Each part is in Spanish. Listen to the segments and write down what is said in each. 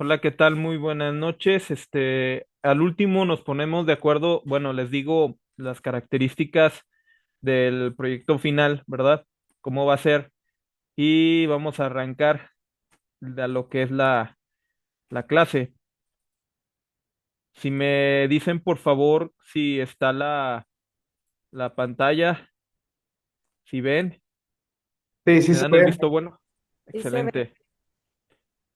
Hola, ¿qué tal? Muy buenas noches. Al último nos ponemos de acuerdo, bueno, les digo las características del proyecto final, ¿verdad? ¿Cómo va a ser? Y vamos a arrancar a lo que es la clase. Si me dicen, por favor, si está la pantalla, si ven, Sí, sí me se dan el ve. visto bueno. Sí se ve. Excelente,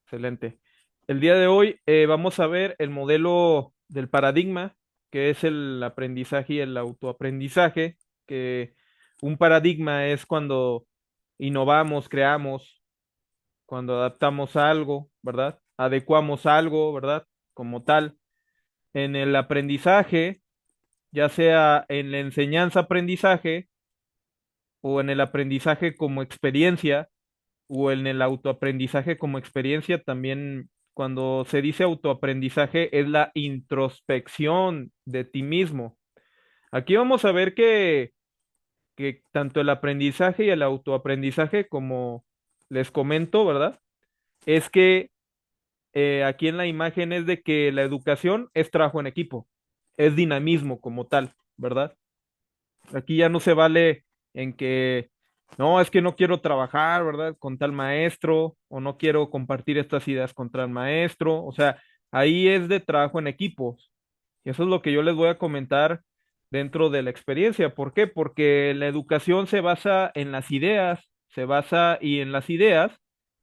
excelente. El día de hoy vamos a ver el modelo del paradigma, que es el aprendizaje y el autoaprendizaje, que un paradigma es cuando innovamos, creamos, cuando adaptamos algo, ¿verdad? Adecuamos algo, ¿verdad? Como tal. En el aprendizaje, ya sea en la enseñanza-aprendizaje o en el aprendizaje como experiencia, o en el autoaprendizaje como experiencia, también cuando se dice autoaprendizaje es la introspección de ti mismo. Aquí vamos a ver que tanto el aprendizaje y el autoaprendizaje, como les comento, ¿verdad? Es que aquí en la imagen es de que la educación es trabajo en equipo, es dinamismo como tal, ¿verdad? Aquí ya no se vale en que, no, es que no quiero trabajar, ¿verdad? Con tal maestro, o no quiero compartir estas ideas con tal maestro. O sea, ahí es de trabajo en equipos. Y eso es lo que yo les voy a comentar dentro de la experiencia. ¿Por qué? Porque la educación se basa en las ideas, se basa y en las ideas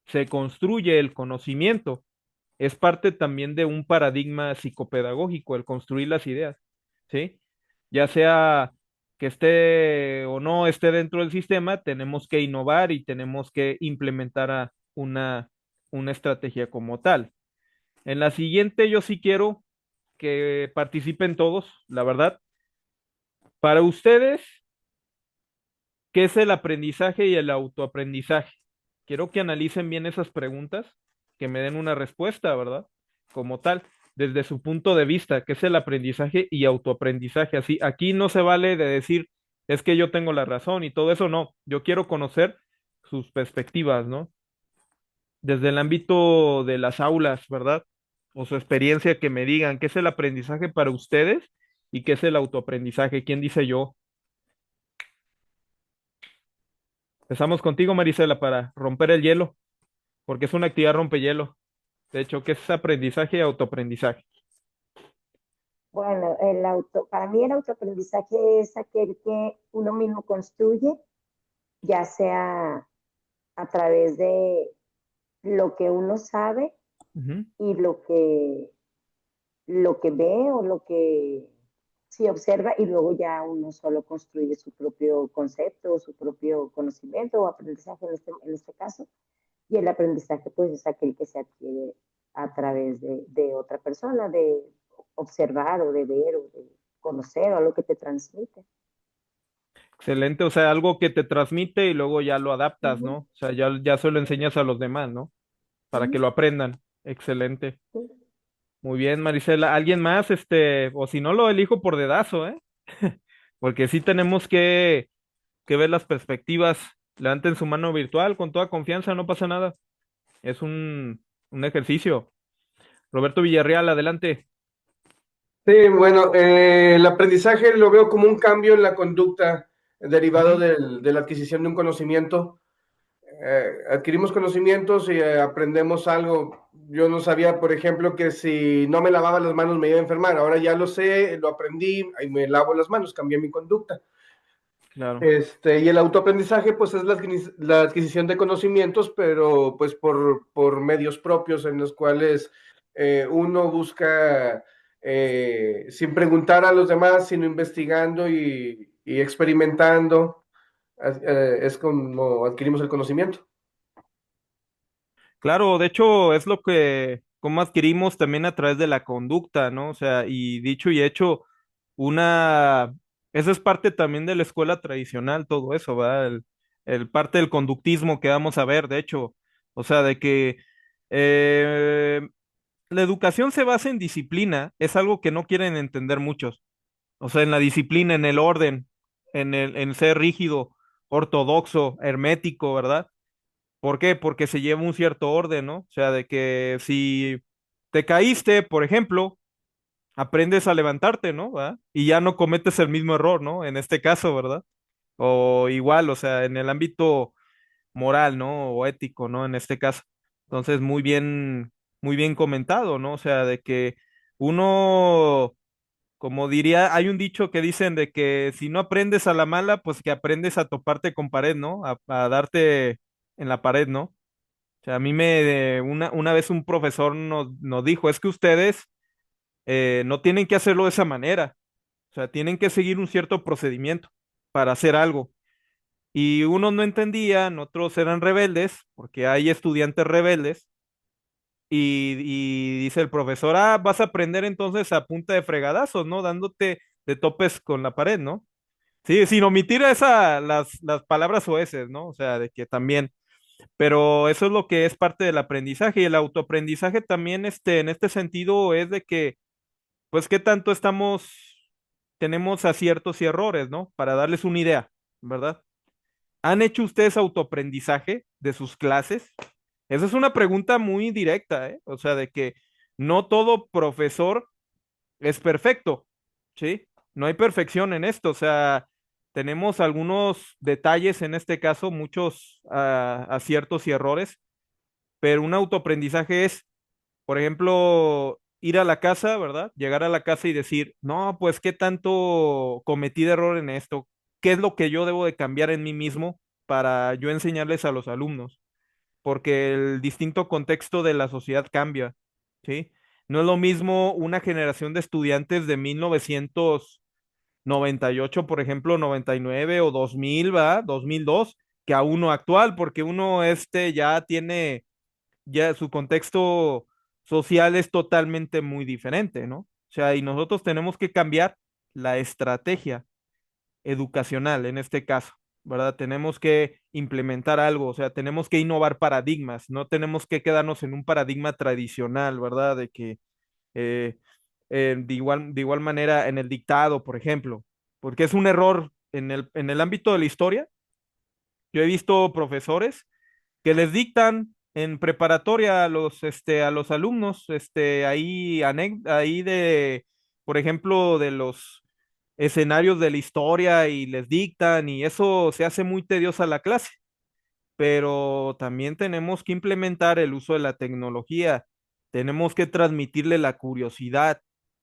se construye el conocimiento. Es parte también de un paradigma psicopedagógico, el construir las ideas, ¿sí? Ya sea que esté o no esté dentro del sistema, tenemos que innovar y tenemos que implementar una estrategia como tal. En la siguiente, yo sí quiero que participen todos, la verdad. Para ustedes, ¿qué es el aprendizaje y el autoaprendizaje? Quiero que analicen bien esas preguntas, que me den una respuesta, ¿verdad? Como tal, desde su punto de vista, ¿qué es el aprendizaje y autoaprendizaje? Así, aquí no se vale de decir, es que yo tengo la razón y todo eso, no. Yo quiero conocer sus perspectivas, ¿no? Desde el ámbito de las aulas, ¿verdad? O su experiencia, que me digan qué es el aprendizaje para ustedes y qué es el autoaprendizaje. ¿Quién dice yo? Empezamos contigo, Marisela, para romper el hielo, porque es una actividad rompehielo. De hecho, ¿qué es aprendizaje y autoaprendizaje? Bueno, para mí el autoaprendizaje es aquel que uno mismo construye, ya sea a través de lo que uno sabe Ujú. y lo que ve o lo que sí observa y luego ya uno solo construye su propio concepto, su propio conocimiento o aprendizaje en este caso. Y el aprendizaje pues es aquel que se adquiere a través de otra persona, de observar o de ver o de conocer o algo que te transmite. Excelente, o sea, algo que te transmite y luego ya lo adaptas, ¿no? Ujú, O sea, ya se lo enseñas a los demás, ¿no? Para que ujú, lo aprendan. Excelente. sí. Muy bien, Marisela. ¿Alguien más? O si no, lo elijo por dedazo, ¿eh? Porque sí tenemos que ver las perspectivas. Levanten su mano virtual con toda confianza, no pasa nada. Es un ejercicio. Roberto Villarreal, adelante. Sí, bueno, el aprendizaje lo veo como un cambio en la conducta derivado Ujú. de la adquisición de un conocimiento. Adquirimos conocimientos y aprendemos algo. Yo no sabía, por ejemplo, que si no me lavaba las manos me iba a enfermar. Ahora ya lo sé, lo aprendí, y me lavo las manos, cambié mi conducta. Claro. Y el autoaprendizaje, pues es la adquisición de conocimientos, pero pues por medios propios en los cuales uno busca, sin preguntar a los demás, sino investigando y experimentando, es como adquirimos el conocimiento. Claro, de hecho es lo que, como adquirimos también a través de la conducta, ¿no? O sea, y dicho y hecho, una, eso es parte también de la escuela tradicional, todo eso, ¿verdad? El parte del conductismo que vamos a ver, de hecho, o sea, de que eh, la educación se basa en disciplina, es algo que no quieren entender muchos, o sea, en la disciplina, en el orden, en ser rígido, ortodoxo, hermético, ¿verdad? ¿Por qué? Porque se lleva un cierto orden, ¿no? O sea, de que si te caíste, por ejemplo, aprendes a levantarte, ¿no? ¿Va? Y ya no cometes el mismo error, ¿no? En este caso, ¿verdad? O igual, o sea, en el ámbito moral, ¿no? O ético, ¿no? En este caso. Entonces, muy bien comentado, ¿no? O sea, de que uno, como diría, hay un dicho que dicen de que si no aprendes a la mala, pues que aprendes a toparte con pared, ¿no? A darte en la pared, ¿no? O sea, a mí una vez un profesor nos dijo, es que ustedes no tienen que hacerlo de esa manera. O sea, tienen que seguir un cierto procedimiento para hacer algo. Y unos no entendían, otros eran rebeldes, porque hay estudiantes rebeldes. Y dice el profesor, ah, vas a aprender entonces a punta de fregadazos, ¿no? Dándote de topes con la pared, ¿no? Sí, sin omitir las palabras oeces, ¿no? O sea, de que también, pero eso es lo que es parte del aprendizaje y el autoaprendizaje también, en este sentido, es de que, pues, qué tanto tenemos aciertos y errores, ¿no? Para darles una idea, ¿verdad? ¿Han hecho ustedes autoaprendizaje de sus clases? Esa es una pregunta muy directa, ¿eh? O sea, de que no todo profesor es perfecto, ¿sí? No hay perfección en esto, o sea, tenemos algunos detalles en este caso, muchos aciertos y errores, pero un autoaprendizaje es, por ejemplo, ir a la casa, ¿verdad? Llegar a la casa y decir, no, pues, ¿qué tanto cometí de error en esto? ¿Qué es lo que yo debo de cambiar en mí mismo para yo enseñarles a los alumnos? Porque el distinto contexto de la sociedad cambia, ¿sí? No es lo mismo una generación de estudiantes de 1998, por ejemplo, 99 o 2000, ¿va? 2002, que a uno actual, porque uno ya tiene, ya su contexto social es totalmente muy diferente, ¿no? O sea, y nosotros tenemos que cambiar la estrategia educacional en este caso, ¿verdad? Tenemos que implementar algo, o sea, tenemos que innovar paradigmas, no tenemos que quedarnos en un paradigma tradicional, ¿verdad? De que eh, de igual manera en el dictado, por ejemplo, porque es un error en el ámbito de la historia. Yo he visto profesores que les dictan en preparatoria a los alumnos, ahí por ejemplo, de los escenarios de la historia y les dictan y eso se hace muy tediosa la clase, pero también tenemos que implementar el uso de la tecnología, tenemos que transmitirle la curiosidad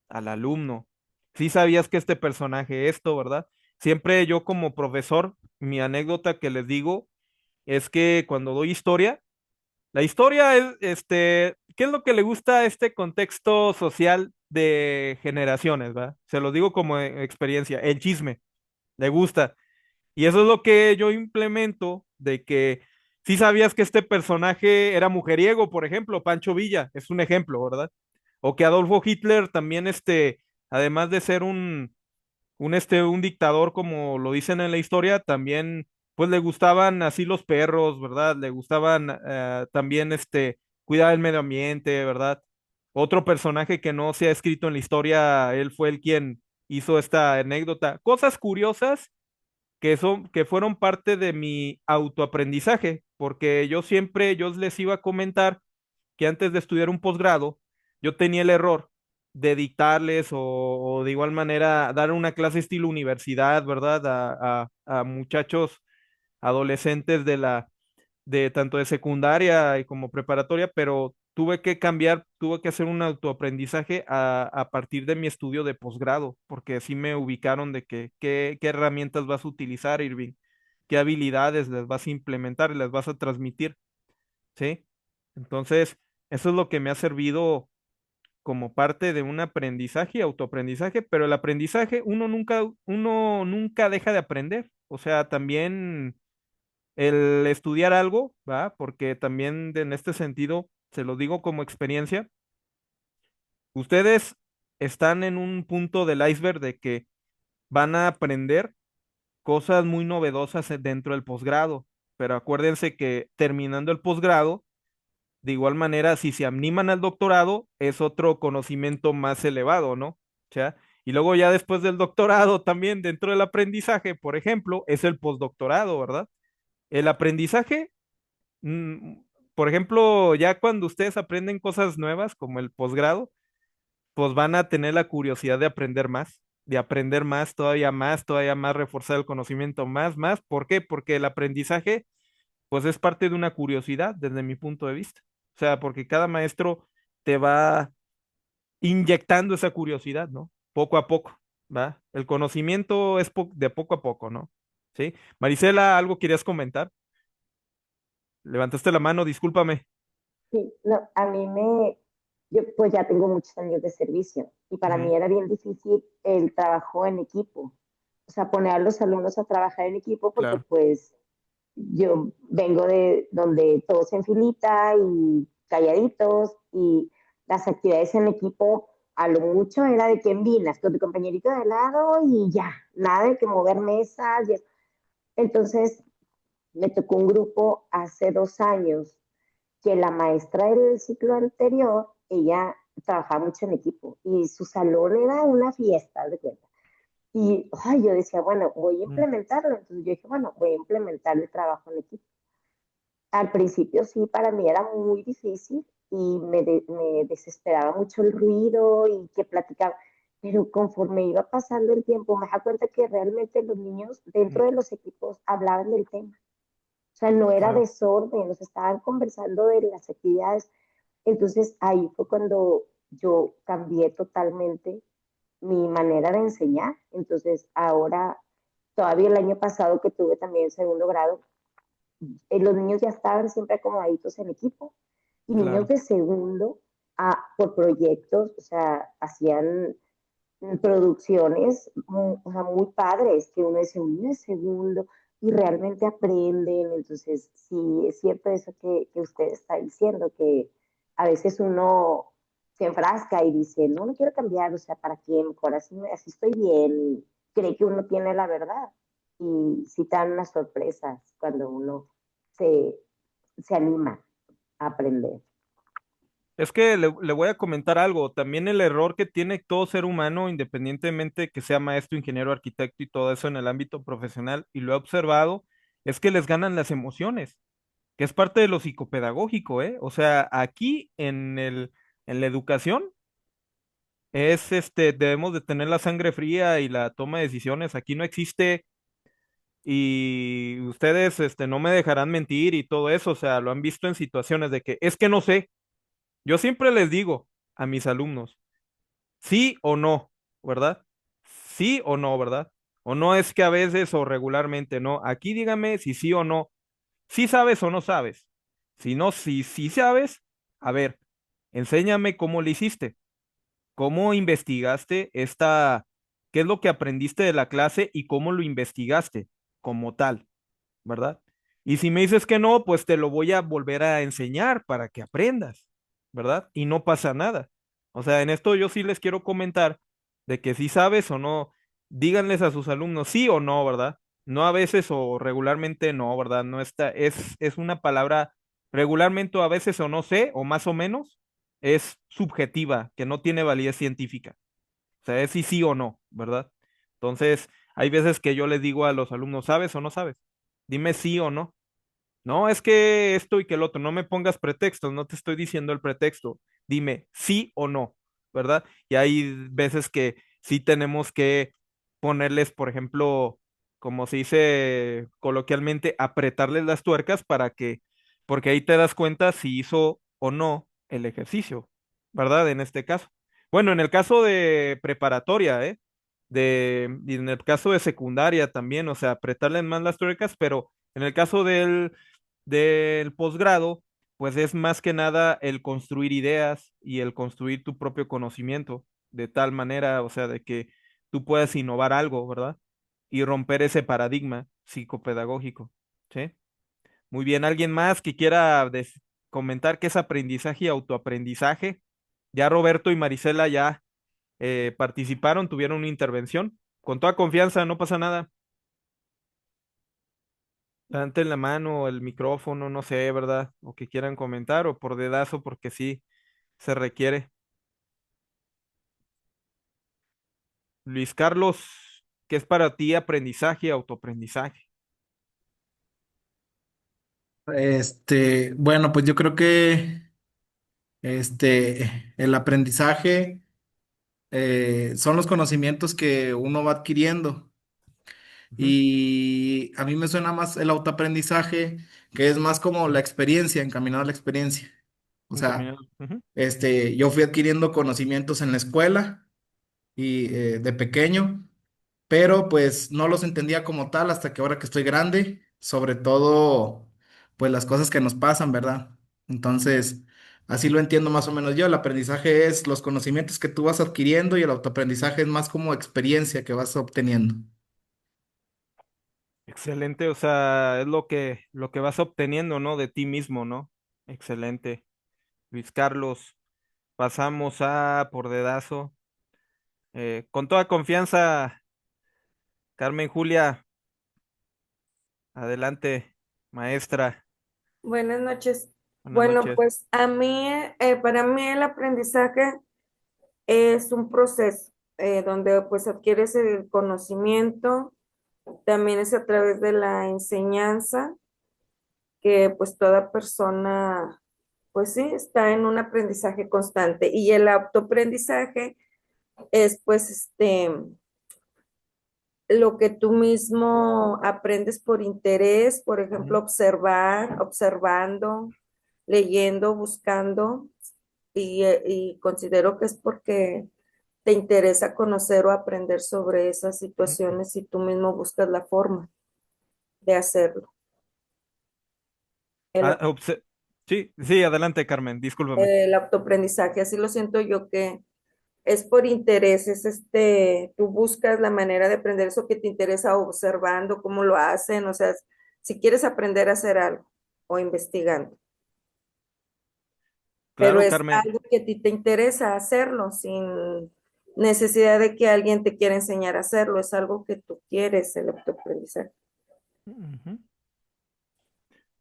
al alumno. Si sabías que este personaje esto, ¿verdad? Siempre yo como profesor, mi anécdota que les digo es que cuando doy historia, la historia es, ¿qué es lo que le gusta a este contexto social de generaciones, ¿va? Se lo digo como experiencia, el chisme, le gusta. Y eso es lo que yo implemento de que si sabías que este personaje era mujeriego, por ejemplo, Pancho Villa, es un ejemplo, ¿verdad? O que Adolfo Hitler también, además de ser un dictador, como lo dicen en la historia, también, pues le gustaban así los perros, ¿verdad? Le gustaban también, cuidar el medio ambiente, ¿verdad? Otro personaje que no se ha escrito en la historia, él fue el quien hizo esta anécdota. Cosas curiosas que fueron parte de mi autoaprendizaje, porque yo les iba a comentar que antes de estudiar un posgrado, yo tenía el error de dictarles o de igual manera dar una clase estilo universidad, ¿verdad? A muchachos adolescentes de tanto de secundaria y como preparatoria, pero tuve que cambiar, tuve que hacer un autoaprendizaje a partir de mi estudio de posgrado, porque así me ubicaron de qué herramientas vas a utilizar, Irving, qué habilidades les vas a implementar y les vas a transmitir, ¿sí? Entonces, eso es lo que me ha servido como parte de un aprendizaje y autoaprendizaje, pero el aprendizaje uno nunca deja de aprender. O sea, también el estudiar algo, ¿va? Porque también en este sentido, se lo digo como experiencia, ustedes están en un punto del iceberg de que van a aprender cosas muy novedosas dentro del posgrado, pero acuérdense que terminando el posgrado, de igual manera, si se animan al doctorado, es otro conocimiento más elevado, ¿no? O sea, y luego ya después del doctorado, también dentro del aprendizaje, por ejemplo, es el postdoctorado, ¿verdad? El aprendizaje, mm, por ejemplo, ya cuando ustedes aprenden cosas nuevas, como el posgrado, pues van a tener la curiosidad de aprender más, todavía más, reforzar el conocimiento más. ¿Por qué? Porque el aprendizaje, pues es parte de una curiosidad desde mi punto de vista. O sea, porque cada maestro te va inyectando esa curiosidad, ¿no? Poco a poco, ¿va? El conocimiento es de poco a poco, ¿no? ¿Sí? Marisela, ¿algo querías comentar? Levantaste la mano, discúlpame. Sí, no, yo pues ya tengo muchos años de servicio y para Ujú, mí era bien difícil el trabajo en equipo, o sea, poner a los alumnos a trabajar en equipo porque claro, pues yo vengo de donde todos en filita y calladitos y las actividades en equipo a lo mucho era de que envinas con tu compañerito de lado y ya, nada de que mover mesas. Entonces me tocó un grupo hace 2 años que la maestra del ciclo anterior, ella trabajaba mucho en equipo y su salón era una fiesta, de cuenta. Y ay, yo decía, bueno, voy a mm, implementarlo. Entonces yo dije, bueno, voy a implementar el trabajo en equipo. Al principio sí, para mí era muy difícil y me desesperaba mucho el ruido y que platicaba. Pero conforme iba pasando el tiempo, me da cuenta que realmente los niños mm, dentro de los equipos hablaban del tema. O sea, no era claro. desorden, nos estaban conversando de las actividades. Entonces ahí fue cuando yo cambié totalmente mi manera de enseñar. Entonces ahora, todavía el año pasado que tuve también segundo grado, los niños ya estaban siempre acomodaditos en equipo y niños Claro. de segundo por proyectos, o sea, hacían producciones o sea, muy padres, que uno dice, un niño de segundo y realmente aprenden. Entonces, sí, es cierto eso que usted está diciendo, que a veces uno se enfrasca y dice, no, no quiero cambiar, o sea, ¿para qué? Mejor así, así estoy bien, y cree que uno tiene la verdad. Y sí dan unas sorpresas cuando uno se, se anima a aprender. Es que le voy a comentar algo. También el error que tiene todo ser humano, independientemente que sea maestro, ingeniero, arquitecto y todo eso en el ámbito profesional, y lo he observado, es que les ganan las emociones, que es parte de lo psicopedagógico, ¿eh? O sea, aquí en la educación es debemos de tener la sangre fría y la toma de decisiones. Aquí no existe, y ustedes no me dejarán mentir y todo eso, o sea, lo han visto en situaciones de que es que no sé. Yo siempre les digo a mis alumnos, sí o no, ¿verdad? Sí o no, ¿verdad? O no es que a veces o regularmente no. Aquí dígame si sí o no. Si sabes o no sabes. Si no, si sí sabes, a ver, enséñame cómo lo hiciste, cómo investigaste qué es lo que aprendiste de la clase y cómo lo investigaste como tal, ¿verdad? Y si me dices que no, pues te lo voy a volver a enseñar para que aprendas, ¿verdad? Y no pasa nada. O sea, en esto yo sí les quiero comentar de que si sabes o no, díganles a sus alumnos sí o no, ¿verdad? No a veces o regularmente no, ¿verdad? No está, es una palabra regularmente o a veces o no sé, o más o menos, es subjetiva, que no tiene validez científica. O sea, es sí o no, ¿verdad? Entonces, hay veces que yo les digo a los alumnos, ¿sabes o no sabes? Dime sí o no. No, es que esto y que el otro, no me pongas pretextos, no te estoy diciendo el pretexto. Dime sí o no, ¿verdad? Y hay veces que sí tenemos que ponerles, por ejemplo, como se dice coloquialmente, apretarles las tuercas porque ahí te das cuenta si hizo o no el ejercicio, ¿verdad? En este caso. Bueno, en el caso de preparatoria, ¿eh? Y en el caso de secundaria también, o sea, apretarles más las tuercas, pero en el caso del posgrado, pues es más que nada el construir ideas y el construir tu propio conocimiento de tal manera, o sea, de que tú puedas innovar algo, ¿verdad? Y romper ese paradigma psicopedagógico, ¿sí? Muy bien, ¿alguien más que quiera comentar qué es aprendizaje y autoaprendizaje? Ya Roberto y Marisela ya participaron, tuvieron una intervención. Con toda confianza, no pasa nada. Levanten la mano, el micrófono, no sé, ¿verdad? O que quieran comentar o por dedazo, porque sí se requiere. Luis Carlos, ¿qué es para ti aprendizaje y autoaprendizaje? Bueno, pues yo creo que el aprendizaje son los conocimientos que uno va adquiriendo. Ujú. Y a mí me suena más el autoaprendizaje, que es más como la experiencia, encaminado a la experiencia. O sea, Encaminado. Ujú. yo fui adquiriendo conocimientos en la escuela y de pequeño, pero pues no los entendía como tal hasta que ahora que estoy grande, sobre todo pues las cosas que nos pasan, ¿verdad? Entonces, así lo entiendo más o menos yo. El aprendizaje es los conocimientos que tú vas adquiriendo y el autoaprendizaje es más como experiencia que vas obteniendo. Excelente, o sea, es lo que vas obteniendo, ¿no? De ti mismo, ¿no? Excelente. Luis Carlos, pasamos a por dedazo. Con toda confianza, Carmen Julia, adelante, maestra. Buenas noches. Buenas Bueno, noches. pues para mí el aprendizaje es un proceso donde pues adquieres el conocimiento, también es a través de la enseñanza, que pues toda persona pues sí está en un aprendizaje constante y el autoaprendizaje es pues lo que tú mismo aprendes por interés, por ejemplo, Ujú. observando, leyendo, buscando, y considero que es porque te interesa conocer o aprender sobre esas Ujú. situaciones y tú mismo buscas la forma de hacerlo. El, Ah, sí, sí, adelante, Carmen, discúlpame. el autoaprendizaje, así lo siento yo que es por interés, es tú buscas la manera de aprender eso que te interesa observando cómo lo hacen, o sea, si quieres aprender a hacer algo o investigando, pero Claro, es Carmen. algo que a ti te interesa hacerlo sin necesidad de que alguien te quiera enseñar a hacerlo, es algo que tú quieres, el autoaprendizaje. Ujú.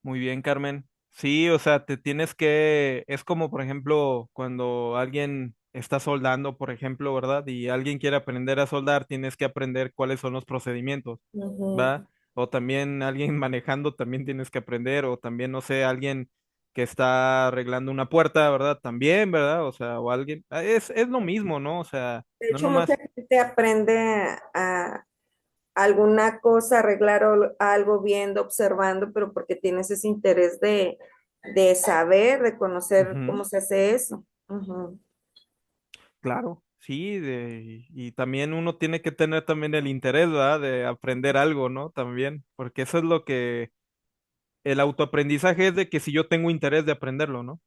Muy bien, Carmen. Sí, o sea, es como, por ejemplo, cuando alguien está soldando, por ejemplo, ¿verdad? Y alguien quiere aprender a soldar, tienes que aprender cuáles son los procedimientos, Ujú. ¿va? O también alguien manejando, también tienes que aprender, o también, no sé, alguien que está arreglando una puerta, ¿verdad? También, ¿verdad? O sea, o alguien, es lo mismo, ¿no? O sea, De no hecho, mucha nomás. gente aprende a alguna cosa, arreglar algo viendo, observando, pero porque tienes ese interés de saber, de conocer Ujú. cómo se hace eso. Ujú. Claro, sí, y también uno tiene que tener también el interés, ¿verdad? De aprender algo, ¿no? También, porque eso es lo que el autoaprendizaje es de que si yo tengo interés de aprenderlo, ¿no?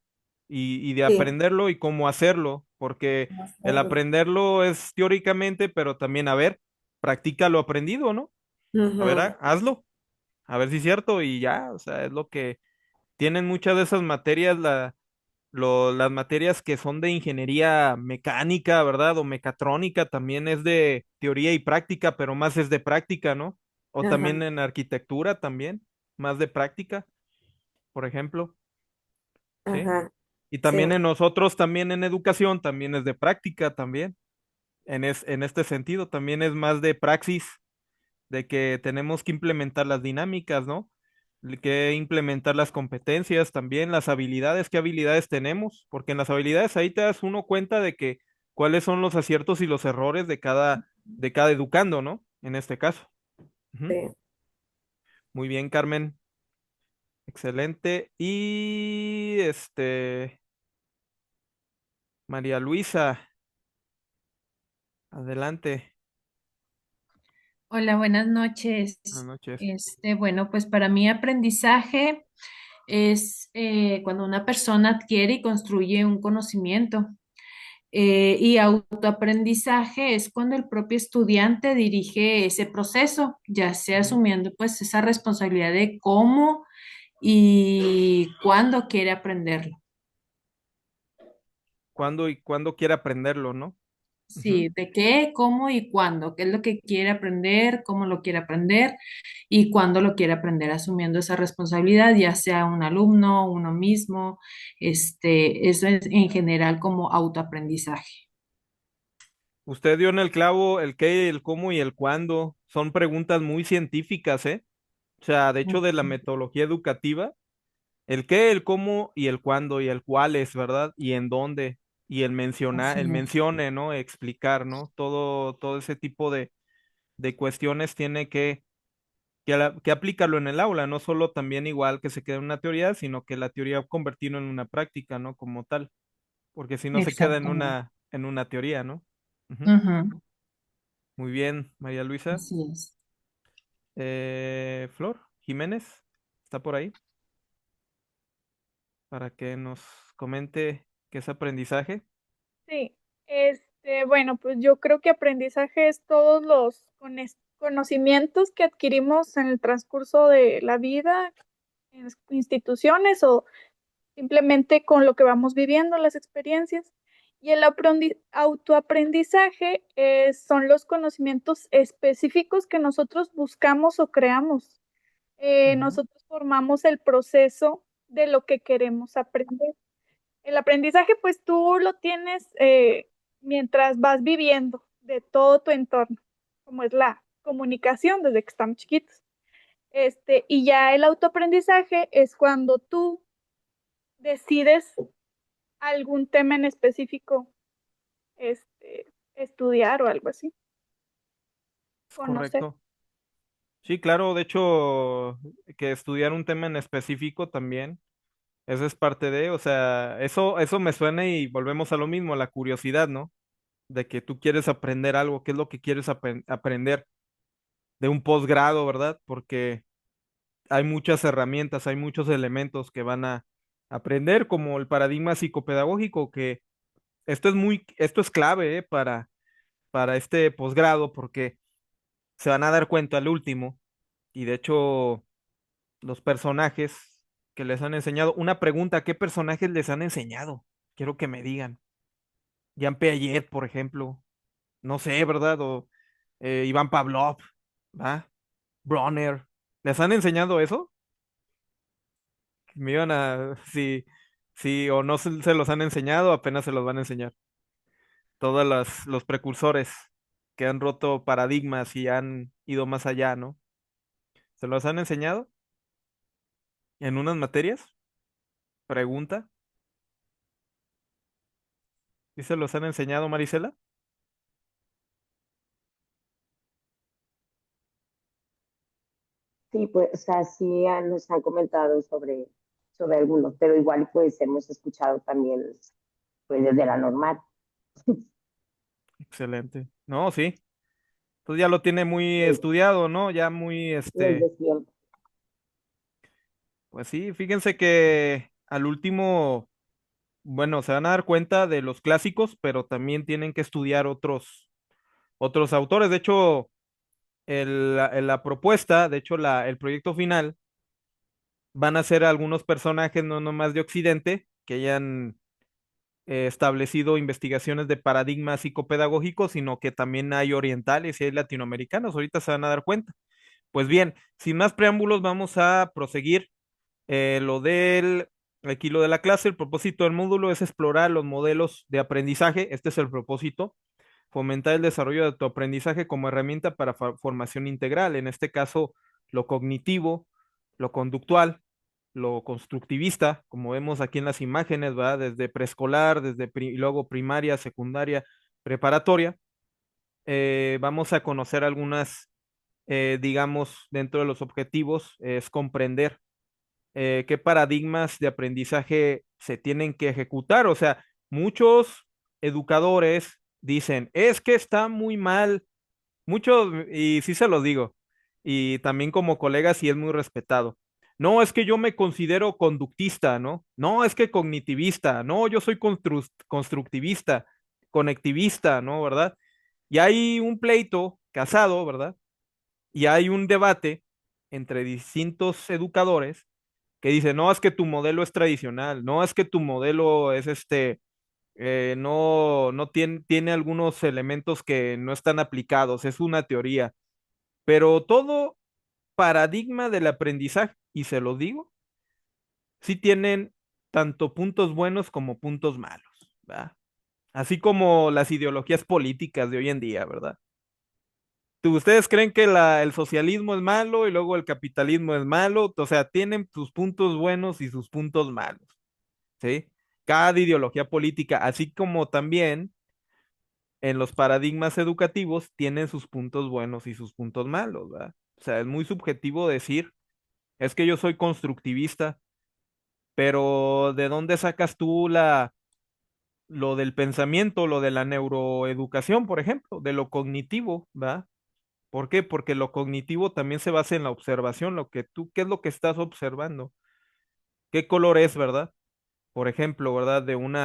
Y de Sí, aprenderlo y cómo hacerlo, porque cómo el hacerlo. aprenderlo es teóricamente, pero también, a ver, practica lo aprendido, ¿no? A ver, Ujú. hazlo, a ver si es cierto y ya, o sea, es lo que tienen muchas de esas materias, las materias que son de ingeniería mecánica, ¿verdad? O mecatrónica, también es de teoría y práctica, pero más es de práctica, ¿no? O también Ajá, en arquitectura también, más de práctica, por ejemplo, ¿sí? ajá, Y sí, también en nosotros, también en educación, también es de práctica, también. En este sentido, también es más de praxis, de que tenemos que implementar las dinámicas, ¿no? Que implementar las competencias, también las habilidades, qué habilidades tenemos, porque en las habilidades ahí te das uno cuenta de que cuáles son los aciertos y los errores de cada educando, ¿no? En este caso. Ujú. sí. Muy bien, Carmen. Excelente. Y María Luisa, adelante. Hola, buenas noches. Buenas noches. Bueno, pues para mí aprendizaje es cuando una persona adquiere y construye un conocimiento. Y autoaprendizaje es cuando el propio estudiante dirige ese proceso, ya sea Ujú. asumiendo pues esa responsabilidad de cómo y cuándo quiere aprenderlo. ¿Cuándo y cuándo quiere aprenderlo, no? Ujú. Sí, de qué, cómo y cuándo, qué es lo que quiere aprender, cómo lo quiere aprender y cuándo lo quiere aprender, asumiendo esa responsabilidad, ya sea un alumno, uno mismo, eso es en general como autoaprendizaje. Usted dio en el clavo el qué, el cómo y el cuándo. Son preguntas muy científicas, ¿eh? O sea, de hecho, de la metodología educativa. el qué, el cómo y el cuándo y el cuál es, ¿verdad? Y en dónde y el mencionar, Así el es. mencione, ¿no? Explicar, ¿no? Todo ese tipo de cuestiones tiene que aplicarlo en el aula, no solo también igual que se quede en una teoría, sino que la teoría convertirlo en una práctica, ¿no? Como tal, porque si no se queda Exactamente. en una teoría, ¿no? Ujú. Ujú, Muy bien, María Luisa. así es. Flor Jiménez, ¿está por ahí? Para que nos comente qué es aprendizaje. Sí, bueno, pues yo creo que aprendizaje es todos los conocimientos que adquirimos en el transcurso de la vida, en las instituciones o simplemente con lo que vamos viviendo, las experiencias. Y el autoaprendizaje son los conocimientos específicos que nosotros buscamos o creamos. Ujú. Nosotros formamos el proceso de lo que queremos aprender. El aprendizaje, pues tú lo tienes mientras vas viviendo de todo tu entorno, como es la comunicación desde que estamos chiquitos. Y ya el autoaprendizaje es cuando tú decides algún tema en específico, estudiar o algo así, Es conocer. correcto. Sí, claro, de hecho, que estudiar un tema en específico también, eso es parte de, o sea, eso me suena y volvemos a lo mismo, a la curiosidad, ¿no? De que tú quieres aprender algo, qué es lo que quieres aprender de un posgrado, ¿verdad? Porque hay muchas herramientas, hay muchos elementos que van a aprender, como el paradigma psicopedagógico, que esto es clave, para este posgrado, porque se van a dar cuenta al último, y de hecho, los personajes que les han enseñado, una pregunta, ¿qué personajes les han enseñado? Quiero que me digan. Jean Piaget, por ejemplo, no sé, ¿verdad? O Iván Pavlov, ¿va? Bronner, ¿les han enseñado eso? Me iban a, si o no se los han enseñado, apenas se los van a enseñar. Todos los precursores que han roto paradigmas y han ido más allá, ¿no? ¿Se los han enseñado en unas materias? Pregunta. ¿Sí se los han enseñado, Marisela? Sí, pues, o sea, sí nos han comentado sobre algunos, pero igual pues hemos escuchado también pues desde la normal, Excelente. No, sí. Pues ya lo tiene muy desde, estudiado, ¿no? Ya muy, desde siempre. pues sí, fíjense que al último, bueno, se van a dar cuenta de los clásicos, pero también tienen que estudiar otros autores. De hecho, la propuesta, de hecho, el proyecto final, van a ser algunos personajes, no nomás de Occidente, que hayan establecido investigaciones de paradigmas psicopedagógicos, sino que también hay orientales y hay latinoamericanos. Ahorita se van a dar cuenta. Pues bien, sin más preámbulos, vamos a proseguir. Aquí lo de la clase, el propósito del módulo es explorar los modelos de aprendizaje. Este es el propósito. Fomentar el desarrollo de tu aprendizaje como herramienta para formación integral. En este caso, lo cognitivo, lo conductual, lo constructivista, como vemos aquí en las imágenes, ¿verdad? Desde preescolar, y luego primaria, secundaria, preparatoria. Vamos a conocer algunas, digamos, dentro de los objetivos, es comprender qué paradigmas de aprendizaje se tienen que ejecutar. O sea, muchos educadores dicen, es que está muy mal, muchos, y sí se los digo, y también como colega sí es muy respetado. No, es que yo me considero conductista, ¿no? No, es que cognitivista, no, yo soy constructivista, conectivista, ¿no? ¿Verdad? Y hay un pleito casado, ¿verdad? Y hay un debate entre distintos educadores que dice, no, es que tu modelo es tradicional, no, es que tu modelo es no tiene algunos elementos que no están aplicados, es una teoría, pero todo paradigma del aprendizaje, y se lo digo, sí tienen tanto puntos buenos como puntos malos, ¿verdad? Así como las ideologías políticas de hoy en día, ¿verdad? ¿Ustedes creen que el socialismo es malo y luego el capitalismo es malo? O sea, tienen sus puntos buenos y sus puntos malos, ¿sí? Cada ideología política, así como también en los paradigmas educativos, tienen sus puntos buenos y sus puntos malos, ¿verdad? O sea, es muy subjetivo decir, es que yo soy constructivista, pero ¿de dónde sacas tú lo del pensamiento, lo de la neuroeducación, por ejemplo, de lo cognitivo, ¿va? ¿Por qué? Porque lo cognitivo también se basa en la observación, ¿qué es lo que estás observando? ¿Qué color es, verdad? Por ejemplo, ¿verdad? De un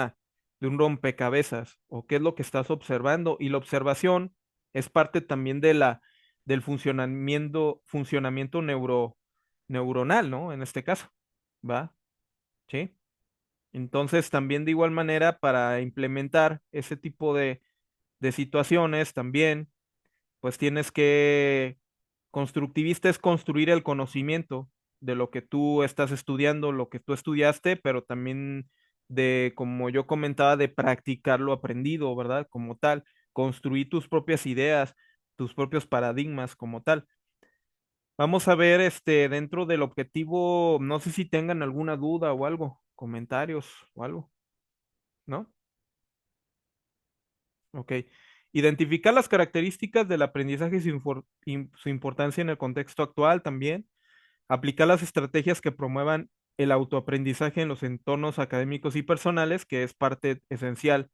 rompecabezas, o qué es lo que estás observando. Y la observación es parte también del funcionamiento neuronal, ¿no? En este caso, ¿va? ¿Sí? Entonces, también de igual manera, para implementar ese tipo de situaciones, también, pues tienes que, constructivista es construir el conocimiento de lo que tú estás estudiando, lo que tú estudiaste, pero también de, como yo comentaba, de practicar lo aprendido, ¿verdad? Como tal, construir tus propias ideas, tus propios paradigmas como tal. Vamos a ver, dentro del objetivo, no sé si tengan alguna duda o algo, comentarios o algo, ¿no? Ok. Identificar las características del aprendizaje y su importancia en el contexto actual también. Aplicar las estrategias que promuevan el autoaprendizaje en los entornos académicos y personales, que es parte esencial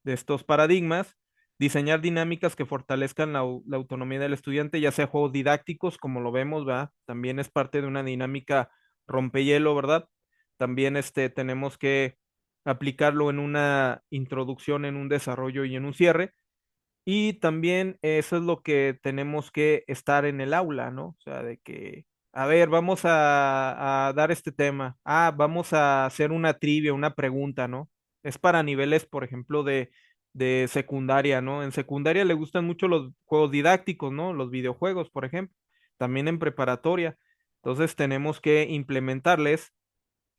de estos paradigmas. Diseñar dinámicas que fortalezcan la autonomía del estudiante, ya sea juegos didácticos, como lo vemos, ¿verdad? También es parte de una dinámica rompehielo, ¿verdad? También tenemos que aplicarlo en una introducción, en un desarrollo y en un cierre. Y también eso es lo que tenemos que estar en el aula, ¿no? O sea, de que, a ver, vamos a dar este tema. Ah, vamos a hacer una trivia, una pregunta, ¿no? Es para niveles, por ejemplo, de secundaria, ¿no? En secundaria le gustan mucho los juegos didácticos, ¿no? Los videojuegos, por ejemplo. También en preparatoria. Entonces tenemos que implementarles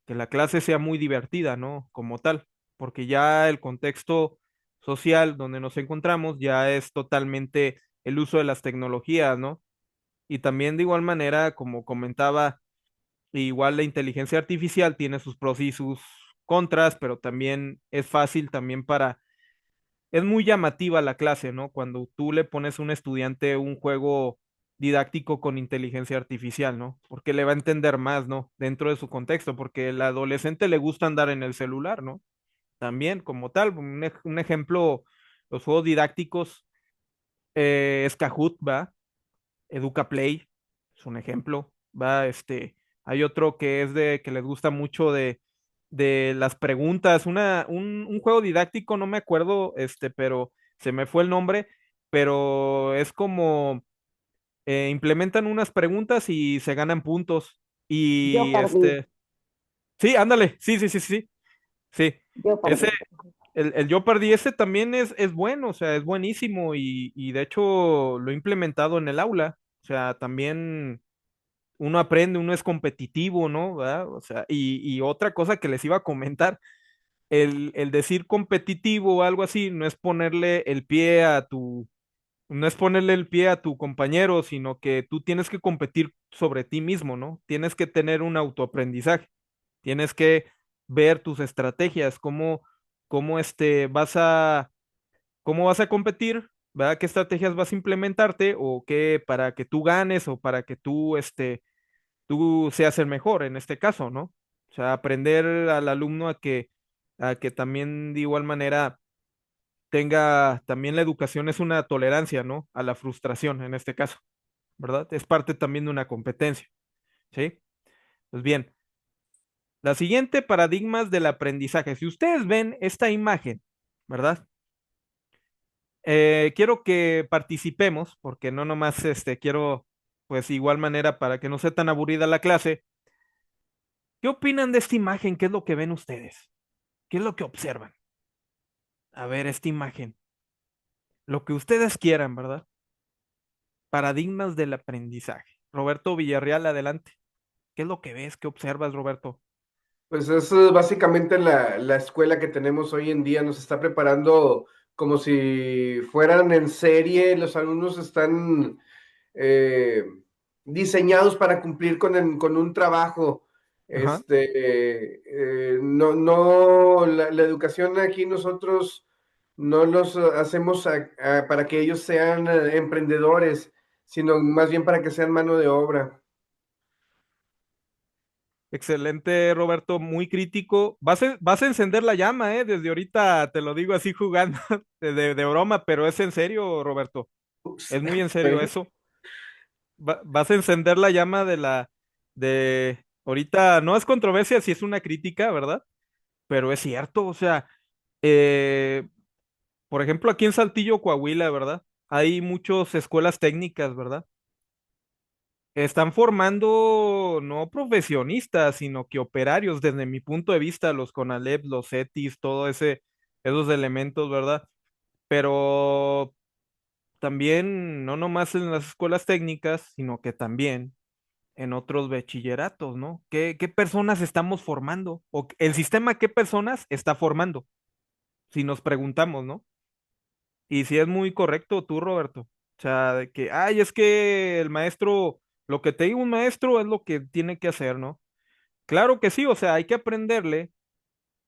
que la clase sea muy divertida, ¿no? Como tal, porque ya el contexto social donde nos encontramos ya es totalmente el uso de las tecnologías, ¿no? Y también de igual manera, como comentaba, igual la inteligencia artificial tiene sus pros y sus contras, pero también es fácil también es muy llamativa la clase, ¿no? Cuando tú le pones a un estudiante un juego didáctico con inteligencia artificial, ¿no? Porque le va a entender más, ¿no? Dentro de su contexto, porque el adolescente le gusta andar en el celular, ¿no? También, como tal, un ejemplo, los juegos didácticos, es Kahoot, ¿va? Educa Play, es un ejemplo, ¿va? Hay otro que es que les gusta mucho de las preguntas, un juego didáctico, no me acuerdo, pero se me fue el nombre, pero es como implementan unas preguntas y se ganan puntos. Yo Y perdí, sí, ándale, sí, sí, sí, sí, sí. yo Ese, perdí. el Yo perdí, ese también es bueno, o sea, es buenísimo y de hecho lo he implementado en el aula. O sea, también uno aprende, uno es competitivo, ¿no? ¿Verdad? O sea, y otra cosa que les iba a comentar, el decir competitivo o algo así, no es ponerle el pie a tu compañero, sino que tú tienes que competir sobre ti mismo, ¿no? Tienes que tener un autoaprendizaje, tienes que ver tus estrategias, cómo cómo vas a competir, ¿verdad? ¿Qué estrategias vas a implementarte o qué para que tú ganes o para que tú seas el mejor en este caso, ¿no? O sea, aprender al alumno a que también de igual manera también la educación es una tolerancia, ¿no? A la frustración en este caso, ¿verdad? Es parte también de una competencia, ¿sí? Pues bien, la siguiente paradigmas del aprendizaje. Si ustedes ven esta imagen, ¿verdad? Quiero que participemos, porque no nomás quiero, pues igual manera, para que no sea tan aburrida la clase. ¿Qué opinan de esta imagen? ¿Qué es lo que ven ustedes? ¿Qué es lo que observan? A ver, esta imagen. Lo que ustedes quieran, ¿verdad? Paradigmas del aprendizaje. Roberto Villarreal, adelante. ¿Qué es lo que ves? ¿Qué observas, Roberto? Pues es básicamente la escuela que tenemos hoy en día, nos está preparando como si fueran en serie, los alumnos están eh, diseñados para cumplir con un trabajo. Ajá. No, la educación aquí nosotros no los hacemos para que ellos sean emprendedores, sino más bien para que sean mano de obra. Excelente, Roberto, muy crítico. Vas a encender la llama, ¿eh? Desde ahorita te lo digo así jugando de broma, pero es en serio, Roberto. Ups. Es muy en serio eso. Vas a encender la llama ahorita no es controversia si es una crítica, ¿verdad? Pero es cierto, o sea, eh, por ejemplo, aquí en Saltillo, Coahuila, ¿verdad? Hay muchas escuelas técnicas, ¿verdad? Están formando no profesionistas, sino que operarios, desde mi punto de vista, los CONALEP, los ETIs, esos elementos, ¿verdad? Pero también, no nomás en las escuelas técnicas, sino que también en otros bachilleratos, ¿no? ¿Qué personas estamos formando? ¿O el sistema qué personas está formando? Si nos preguntamos, ¿no? Y si es muy correcto tú, Roberto. O sea, de que, ay, es que el maestro, lo que te diga un maestro es lo que tiene que hacer, ¿no? Claro que sí, o sea, hay que aprenderle.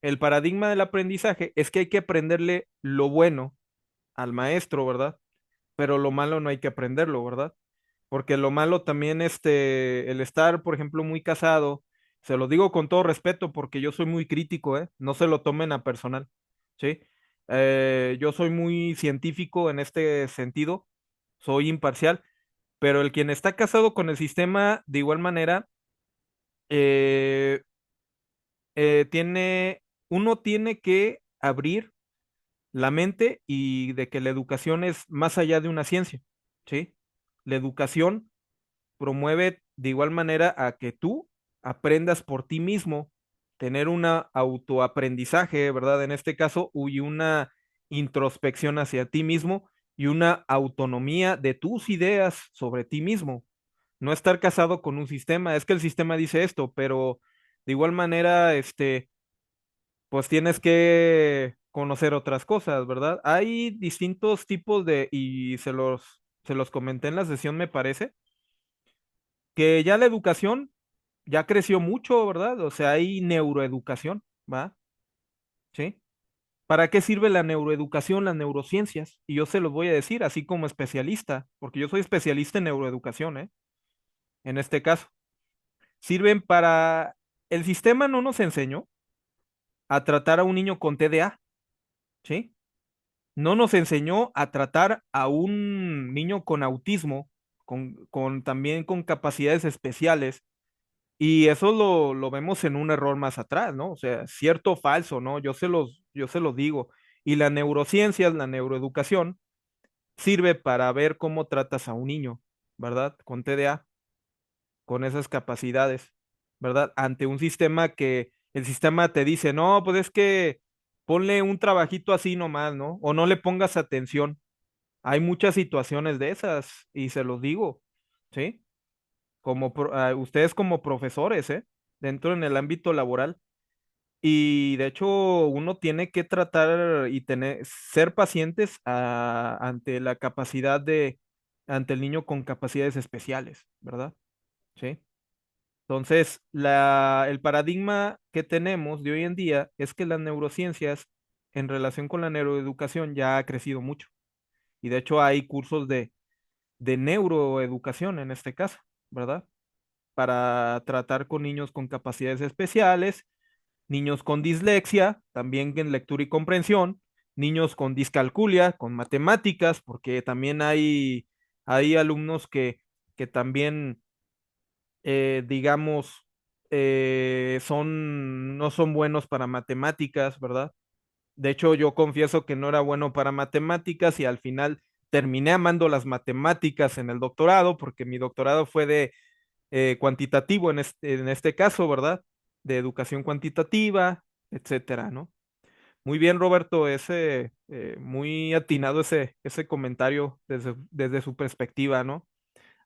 El paradigma del aprendizaje es que hay que aprenderle lo bueno al maestro, ¿verdad? Pero lo malo no hay que aprenderlo, ¿verdad? Porque lo malo también, el estar, por ejemplo, muy casado, se lo digo con todo respeto porque yo soy muy crítico, ¿eh? No se lo tomen a personal, ¿sí? Yo soy muy científico en este sentido, soy imparcial, pero el quien está casado con el sistema, de igual manera, eh, uno tiene que abrir la mente y de que la educación es más allá de una ciencia, ¿sí? La educación promueve de igual manera a que tú aprendas por ti mismo, tener una autoaprendizaje, ¿verdad? En este caso, y una introspección hacia ti mismo y una autonomía de tus ideas sobre ti mismo. No estar casado con un sistema, es que el sistema dice esto, pero de igual manera, pues tienes que conocer otras cosas, ¿verdad? Hay distintos tipos y se los comenté en la sesión, me parece, que ya la educación ya creció mucho, ¿verdad? O sea, hay neuroeducación, ¿va? ¿Sí? ¿Para qué sirve la neuroeducación, las neurociencias? Y yo se los voy a decir, así como especialista, porque yo soy especialista en neuroeducación, ¿eh? En este caso, sirven para... El sistema no nos enseñó a tratar a un niño con TDA, ¿sí? No nos enseñó a tratar a un niño con autismo, también con capacidades especiales. Y eso lo vemos en un error más atrás, ¿no? O sea, cierto o falso, ¿no? Yo se los digo. Y las neurociencias, la neuroeducación, sirve para ver cómo tratas a un niño, ¿verdad? Con TDA, con esas capacidades, ¿verdad? Ante un sistema que el sistema te dice, no, pues es que ponle un trabajito así nomás, ¿no? O no le pongas atención. Hay muchas situaciones de esas, y se los digo, ¿sí? Ustedes como profesores, ¿eh? Dentro en el ámbito laboral. Y de hecho, uno tiene que tratar y ser pacientes ante la capacidad ante el niño con capacidades especiales, ¿verdad? Sí. Entonces, el paradigma que tenemos de hoy en día es que las neurociencias en relación con la neuroeducación ya ha crecido mucho. Y de hecho hay cursos de neuroeducación en este caso, ¿verdad? Para tratar con niños con capacidades especiales, niños con dislexia, también en lectura y comprensión, niños con discalculia, con matemáticas, porque también hay alumnos que también, digamos, no son buenos para matemáticas, ¿verdad? De hecho, yo confieso que no era bueno para matemáticas y al final terminé amando las matemáticas en el doctorado, porque mi doctorado fue de cuantitativo en este caso, ¿verdad? De educación cuantitativa, etcétera, ¿no? Muy bien, Roberto, muy atinado ese comentario desde su perspectiva, ¿no?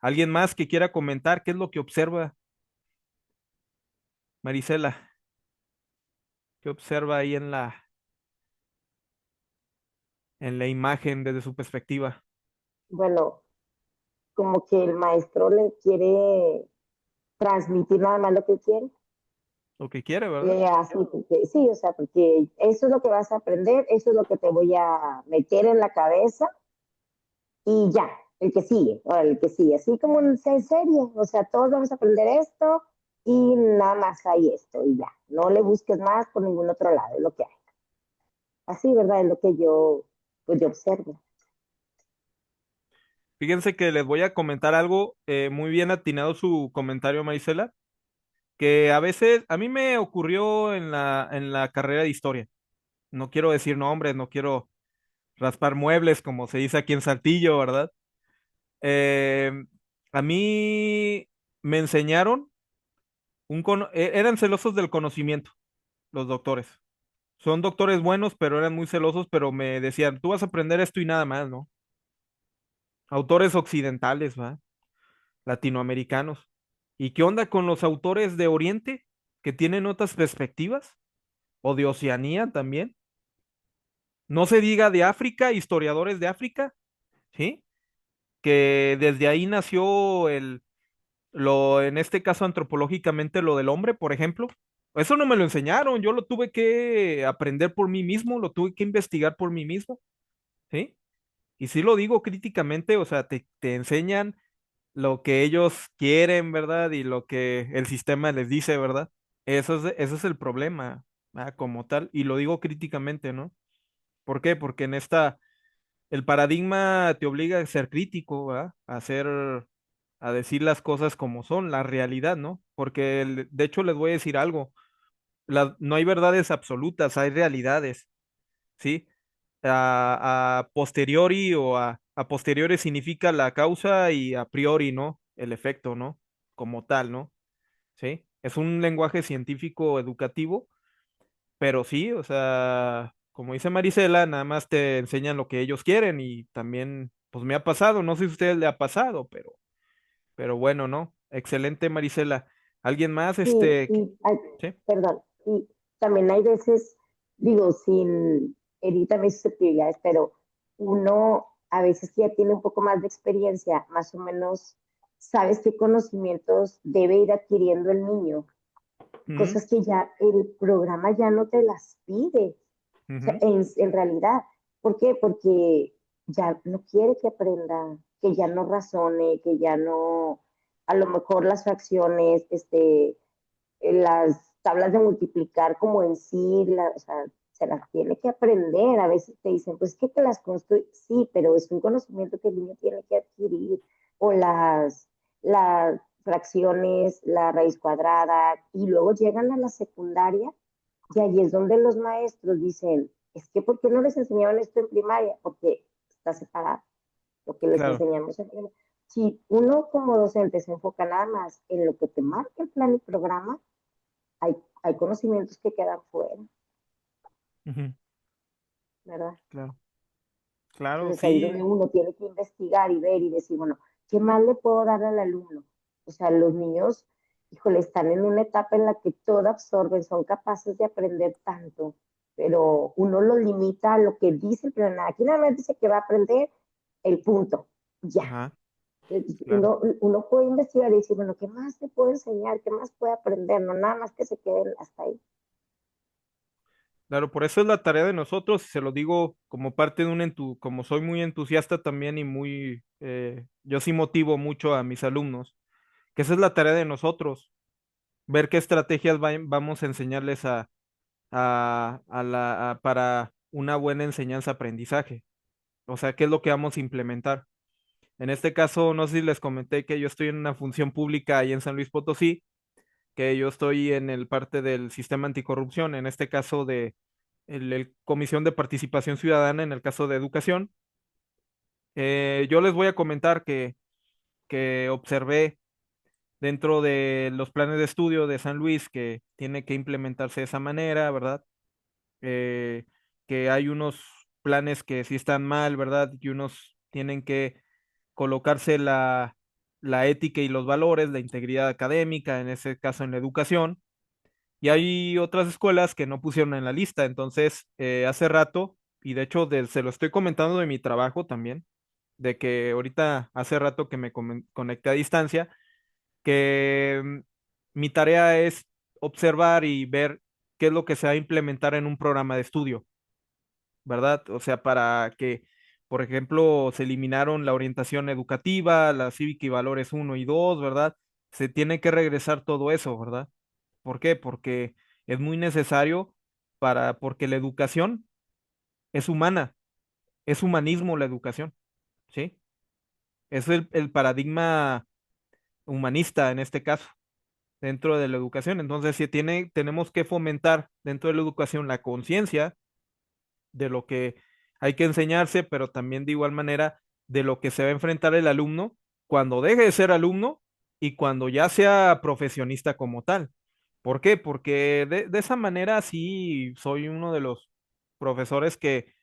¿Alguien más que quiera comentar qué es lo que observa Marisela? ¿Qué observa ahí en la... en la imagen desde su perspectiva. Bueno, como que el maestro le quiere transmitir nada más lo que quiere. Lo que quiere, ¿verdad? Así, porque, sí, o sea, porque eso es lo que vas a aprender, eso es lo que te voy a meter en la cabeza y ya, el que sigue, o el que sigue, así como en serie, o sea, todos vamos a aprender esto y nada más hay esto y ya, no le busques más por ningún otro lado, es lo que hay. Así, ¿verdad? Es lo que pues yo observo. Fíjense que les voy a comentar algo muy bien atinado su comentario, Marisela, que a veces a mí me ocurrió en la carrera de historia. No quiero decir nombres, no quiero raspar muebles, como se dice aquí en Saltillo, ¿verdad? Eh, a mí me enseñaron, eran celosos del conocimiento, los doctores. Son doctores buenos, pero eran muy celosos, pero me decían, tú vas a aprender esto y nada más, ¿no? Autores occidentales, ¿va? Latinoamericanos. ¿Y qué onda con los autores de Oriente que tienen otras perspectivas? O de Oceanía también. No se diga de África, historiadores de África, ¿sí? Que desde ahí nació en este caso antropológicamente, lo del hombre, por ejemplo. Eso no me lo enseñaron, yo lo tuve que aprender por mí mismo, lo tuve que investigar por mí mismo, ¿sí? Y sí lo digo críticamente, o sea, te enseñan lo que ellos quieren, ¿verdad? Y lo que el sistema les dice, ¿verdad? Eso es el problema, como tal, y lo digo críticamente, ¿no? ¿Por qué? Porque el paradigma te obliga a ser crítico, ¿verdad? A decir las cosas como son, la realidad, ¿no? Porque de hecho les voy a decir algo, no hay verdades absolutas, hay realidades, ¿sí? A posteriori a posteriori significa la causa y a priori, ¿no? El efecto, ¿no? Como tal, ¿no? ¿Sí? Es un lenguaje científico educativo, pero sí, o sea, como dice Marisela, nada más te enseñan lo que ellos quieren y también, pues me ha pasado, no sé si a ustedes le ha pasado, pero bueno, ¿no? Excelente, Marisela. ¿Alguien más? ¿Sí? Perdón, y también hay veces, digo, sin herir también susceptibilidades, pero uno a veces que ya tiene un poco más de experiencia, más o menos sabes qué conocimientos debe ir adquiriendo el niño, Ujú, cosas que ya el programa ya no te las pide, o sea, ujú, en realidad. ¿Por qué? Porque ya no quiere que aprenda, que ya no razone, que ya no, a lo mejor las fracciones, las tablas de multiplicar como en sí, o sea, se las tiene que aprender. A veces te dicen, pues que las construye, sí, pero es un conocimiento que el niño tiene que adquirir. O las fracciones, la raíz cuadrada, y luego llegan a la secundaria y ahí es donde los maestros dicen, es que ¿por qué no les enseñaban esto en primaria? Porque está separado lo que les claro, enseñamos en primaria. Si uno como docente se enfoca nada más en lo que te marca el plan y programa, hay, hay conocimientos que quedan fuera, ujú, ¿verdad? claro, claro, Entonces ahí es donde sí, uno tiene que investigar y ver y decir, bueno, ¿qué más le puedo dar al alumno? O sea, los niños, híjole, están en una etapa en la que todo absorben, son capaces de aprender tanto, pero uno lo limita a lo que dice el programa. Aquí nada más dice que va a aprender el punto, ya. ajá, claro. Uno puede investigar y decir, bueno, ¿qué más le puedo enseñar? ¿Qué más puede aprender? No nada más que se queden hasta ahí. Claro, por eso es la tarea de nosotros, y se lo digo como parte de como soy muy entusiasta también y yo sí motivo mucho a mis alumnos, que esa es la tarea de nosotros, ver qué estrategias vamos a enseñarles para una buena enseñanza-aprendizaje, o sea, qué es lo que vamos a implementar. En este caso, no sé si les comenté que yo estoy en una función pública ahí en San Luis Potosí, que yo estoy en el parte del sistema anticorrupción, en este caso de Comisión de Participación Ciudadana, en el caso de educación. Yo les voy a comentar que observé dentro de los planes de estudio de San Luis que tiene que implementarse de esa manera, ¿verdad? Eh, que hay unos planes que sí están mal, ¿verdad? Y unos tienen que colocarse la ética y los valores, la integridad académica, en ese caso en la educación. Y hay otras escuelas que no pusieron en la lista. Entonces, hace rato y de hecho se lo estoy comentando de mi trabajo también, de que ahorita hace rato que me conecté a distancia, que mi tarea es observar y ver qué es lo que se va a implementar en un programa de estudio, ¿verdad? O sea, para que, por ejemplo, se eliminaron la orientación educativa, la cívica y valores uno y 2, ¿verdad? Se tiene que regresar todo eso, ¿verdad? ¿Por qué? Porque es muy necesario porque la educación es humana, es humanismo la educación, ¿sí? Es el paradigma humanista en este caso, dentro de la educación. Entonces, tenemos que fomentar dentro de la educación la conciencia de lo que hay que enseñarse, pero también de igual manera de lo que se va a enfrentar el alumno cuando deje de ser alumno y cuando ya sea profesionista como tal. ¿Por qué? Porque de esa manera sí soy uno de los profesores que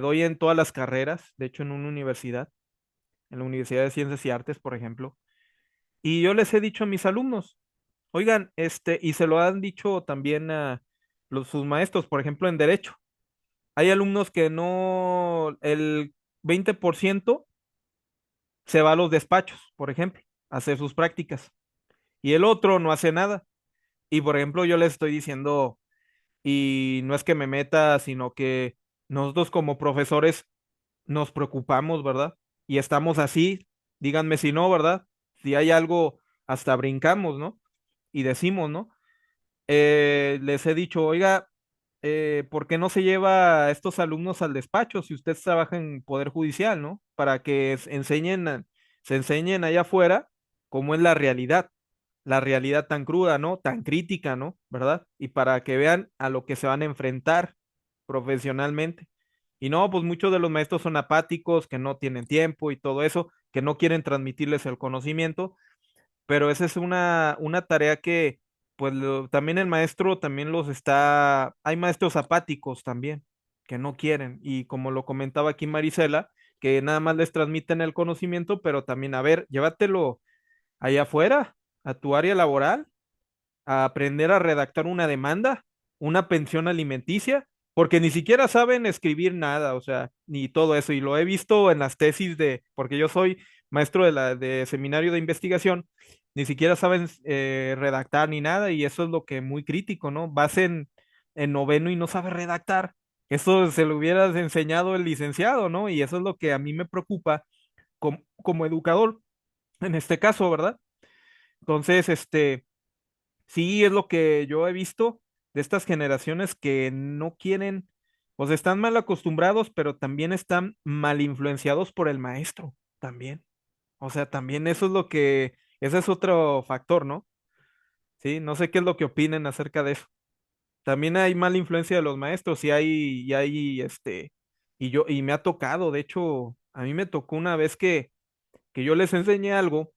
doy en todas las carreras, de hecho en una universidad, en la Universidad de Ciencias y Artes, por ejemplo, y yo les he dicho a mis alumnos, oigan, y se lo han dicho también a sus maestros, por ejemplo, en derecho. Hay alumnos que no, el 20% se va a los despachos, por ejemplo, a hacer sus prácticas, y el otro no hace nada. Y por ejemplo, yo les estoy diciendo, y no es que me meta, sino que nosotros como profesores nos preocupamos, ¿verdad? Y estamos así, díganme si no, ¿verdad? Si hay algo, hasta brincamos, ¿no? Y decimos, ¿no? Les he dicho, oiga, ¿por qué no se lleva a estos alumnos al despacho si usted trabaja en Poder Judicial, ¿no? Para que se enseñen allá afuera cómo es la realidad tan cruda, ¿no? Tan crítica, ¿no? ¿Verdad? Y para que vean a lo que se van a enfrentar profesionalmente. Y no, pues muchos de los maestros son apáticos, que no tienen tiempo y todo eso, que no quieren transmitirles el conocimiento, pero esa es una tarea que, pues también el maestro también hay maestros apáticos también, que no quieren, y como lo comentaba aquí Marisela, que nada más les transmiten el conocimiento, pero también, a ver, llévatelo allá afuera, a tu área laboral, a aprender a redactar una demanda, una pensión alimenticia, porque ni siquiera saben escribir nada, o sea, ni todo eso. Y lo he visto en las tesis porque yo soy maestro de seminario de investigación, ni siquiera saben redactar ni nada, y eso es lo que muy crítico, ¿no? Vas en noveno y no sabes redactar. Eso se lo hubieras enseñado el licenciado, ¿no? Y eso es lo que a mí me preocupa como educador, en este caso, ¿verdad? Entonces, sí, es lo que yo he visto de estas generaciones que no quieren, pues están mal acostumbrados, pero también están mal influenciados por el maestro, también. O sea, también eso es ese es otro factor, ¿no? Sí, no sé qué es lo que opinen acerca de eso. También hay mala influencia de los maestros y me ha tocado, de hecho, a mí me tocó una vez que yo les enseñé algo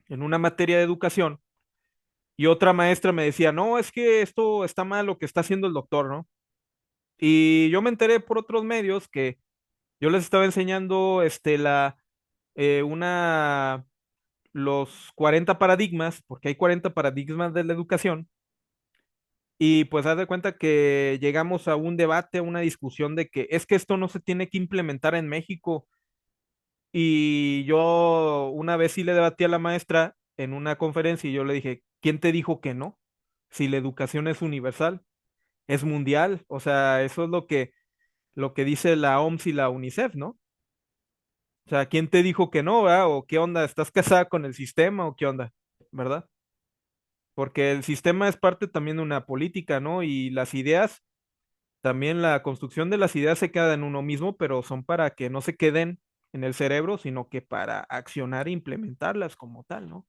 en una materia de educación. Y otra maestra me decía, no, es que esto está mal lo que está haciendo el doctor, ¿no? Y yo me enteré por otros medios que yo les estaba enseñando una, los 40 paradigmas, porque hay 40 paradigmas de la educación, y pues haz de cuenta que llegamos a un debate, a una discusión de que es que esto no se tiene que implementar en México. Y yo una vez sí le debatí a la maestra en una conferencia y yo le dije, ¿quién te dijo que no? Si la educación es universal, es mundial, o sea, eso es lo que dice la OMS y la UNICEF, ¿no? O sea, ¿quién te dijo que no, verdad? ¿O qué onda? ¿Estás casada con el sistema o qué onda? ¿Verdad? Porque el sistema es parte también de una política, ¿no? Y las ideas, también la construcción de las ideas se queda en uno mismo, pero son para que no se queden en el cerebro, sino que para accionar e implementarlas como tal, ¿no?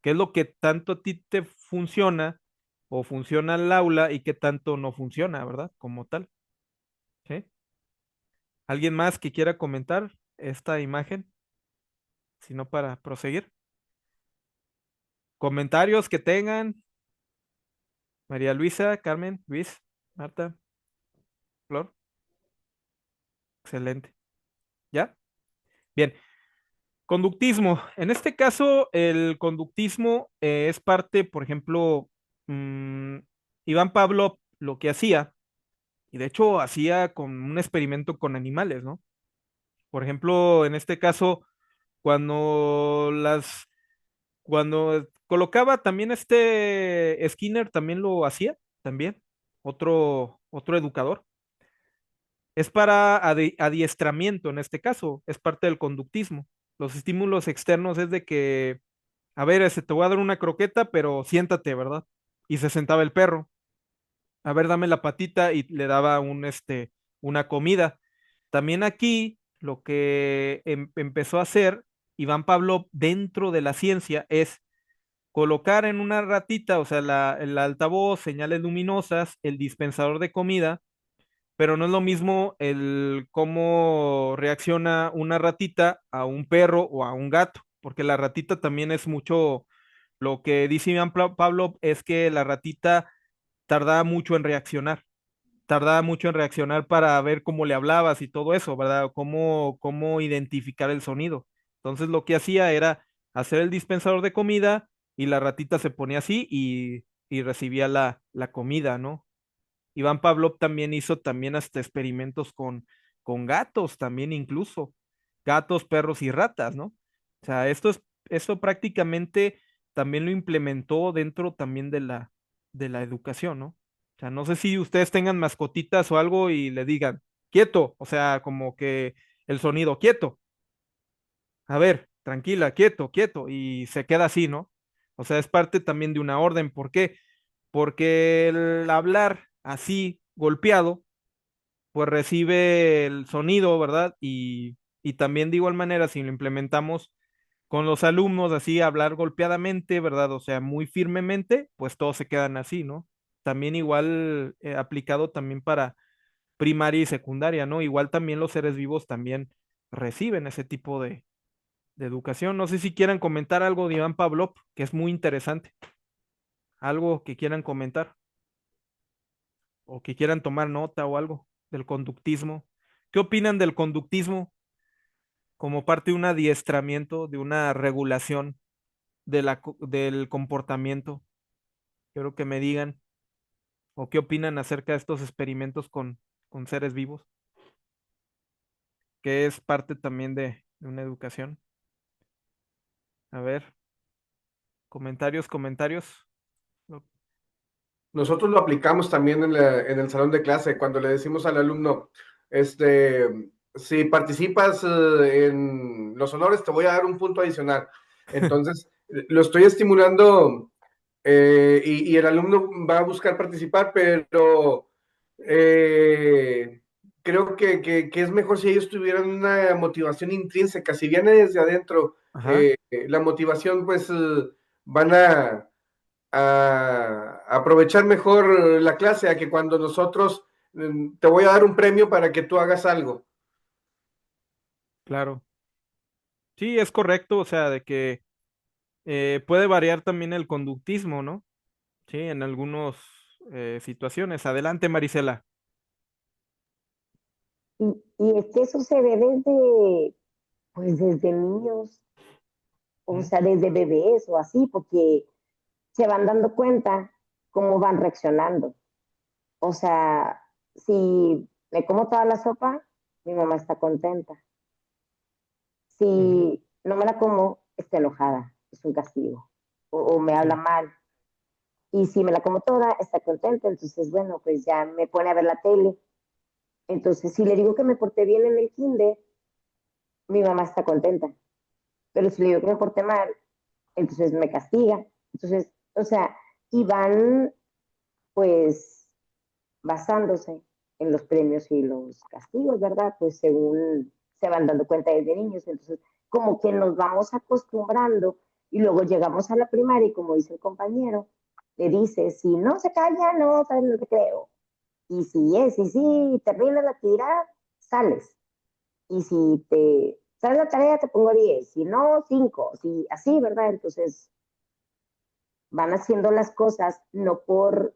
¿Qué es lo que tanto a ti te funciona o funciona al aula y qué tanto no funciona, ¿verdad? Como tal, ¿sí? ¿Alguien más que quiera comentar esta imagen? Si no, para proseguir. Comentarios que tengan. María Luisa, Carmen, Luis, Marta, Flor. Excelente. ¿Ya? Bien. Conductismo. En este caso, el conductismo es parte, por ejemplo, Iván Pablo lo que hacía Y de hecho hacía con un experimento con animales, ¿no? Por ejemplo, en este caso, cuando cuando colocaba también Skinner también lo hacía, también, otro educador. Es para adiestramiento en este caso, es parte del conductismo. Los estímulos externos es de que, a ver, te voy a dar una croqueta, pero siéntate, ¿verdad? Y se sentaba el perro. A ver, dame la patita y le daba una comida. También aquí lo que empezó a hacer Iván Pavlov dentro de la ciencia es colocar en una ratita, o sea, el altavoz, señales luminosas, el dispensador de comida, pero no es lo mismo el cómo reacciona una ratita a un perro o a un gato, porque la ratita también es mucho, lo que dice Iván Pavlov es que la ratita tardaba mucho en reaccionar, para ver cómo le hablabas y todo eso, ¿verdad? Cómo identificar el sonido. Entonces lo que hacía era hacer el dispensador de comida y la ratita se ponía así y recibía la comida, ¿no? Iván Pavlov también hizo también hasta experimentos con gatos, también incluso, gatos, perros y ratas, ¿no? O sea, esto prácticamente también lo implementó dentro también de la educación, ¿no? O sea, no sé si ustedes tengan mascotitas o algo y le digan, quieto, o sea, como que el sonido, quieto, a ver, tranquila, quieto, quieto, y se queda así, ¿no? O sea, es parte también de una orden. ¿Por qué? Porque el hablar así, golpeado, pues recibe el sonido, ¿verdad? Y también de igual manera, si lo implementamos con los alumnos, así, hablar golpeadamente, ¿verdad? O sea, muy firmemente, pues todos se quedan así, ¿no? También igual aplicado también para primaria y secundaria, ¿no? Igual también los seres vivos también reciben ese tipo de educación. No sé si quieran comentar algo de Iván Pavlov, que es muy interesante. Algo que quieran comentar o que quieran tomar nota o algo del conductismo. ¿Qué opinan del conductismo como parte de un adiestramiento, de una regulación del comportamiento? Quiero que me digan o qué opinan acerca de estos experimentos con seres vivos, que es parte también de una educación. A ver, comentarios, comentarios. No. Nosotros lo aplicamos también en el salón de clase, cuando le decimos al alumno, si participas en los honores, te voy a dar un punto adicional. Entonces, lo estoy estimulando y el alumno va a buscar participar, pero eh, creo que es mejor si ellos tuvieran una motivación intrínseca. Si viene desde adentro, Ajá, la motivación, pues van a aprovechar mejor la clase a que cuando nosotros te voy a dar un premio para que tú hagas algo. claro. Sí, es correcto, o sea, de que puede variar también el conductismo, ¿no? Sí, en algunas situaciones. Adelante, Marisela. Y es que eso se ve desde, pues desde niños, o ¿Mm? sea, desde bebés o así, porque se van dando cuenta cómo van reaccionando. O sea, si me como toda la sopa, mi mamá está contenta. Ujú, Si no me la como, está enojada, es un castigo. O me habla sí, mal. Y si me la como toda, está contenta. Entonces, bueno, pues ya me pone a ver la tele. Entonces, si le digo que me porté bien en el kinder, mi mamá está contenta. Pero si le digo que me porté mal, entonces me castiga. Entonces, o sea, y van pues basándose en los premios y los castigos, ¿verdad? Pues según se van dando cuenta desde niños. Entonces, como que nos vamos acostumbrando y luego llegamos a la primaria y como dice el compañero, le dice, si no se calla, no sale el recreo. Y si termina la actividad, sales. Y si te sale la tarea, te pongo 10, si no, 5, si, así, ¿verdad? Entonces van haciendo las cosas no por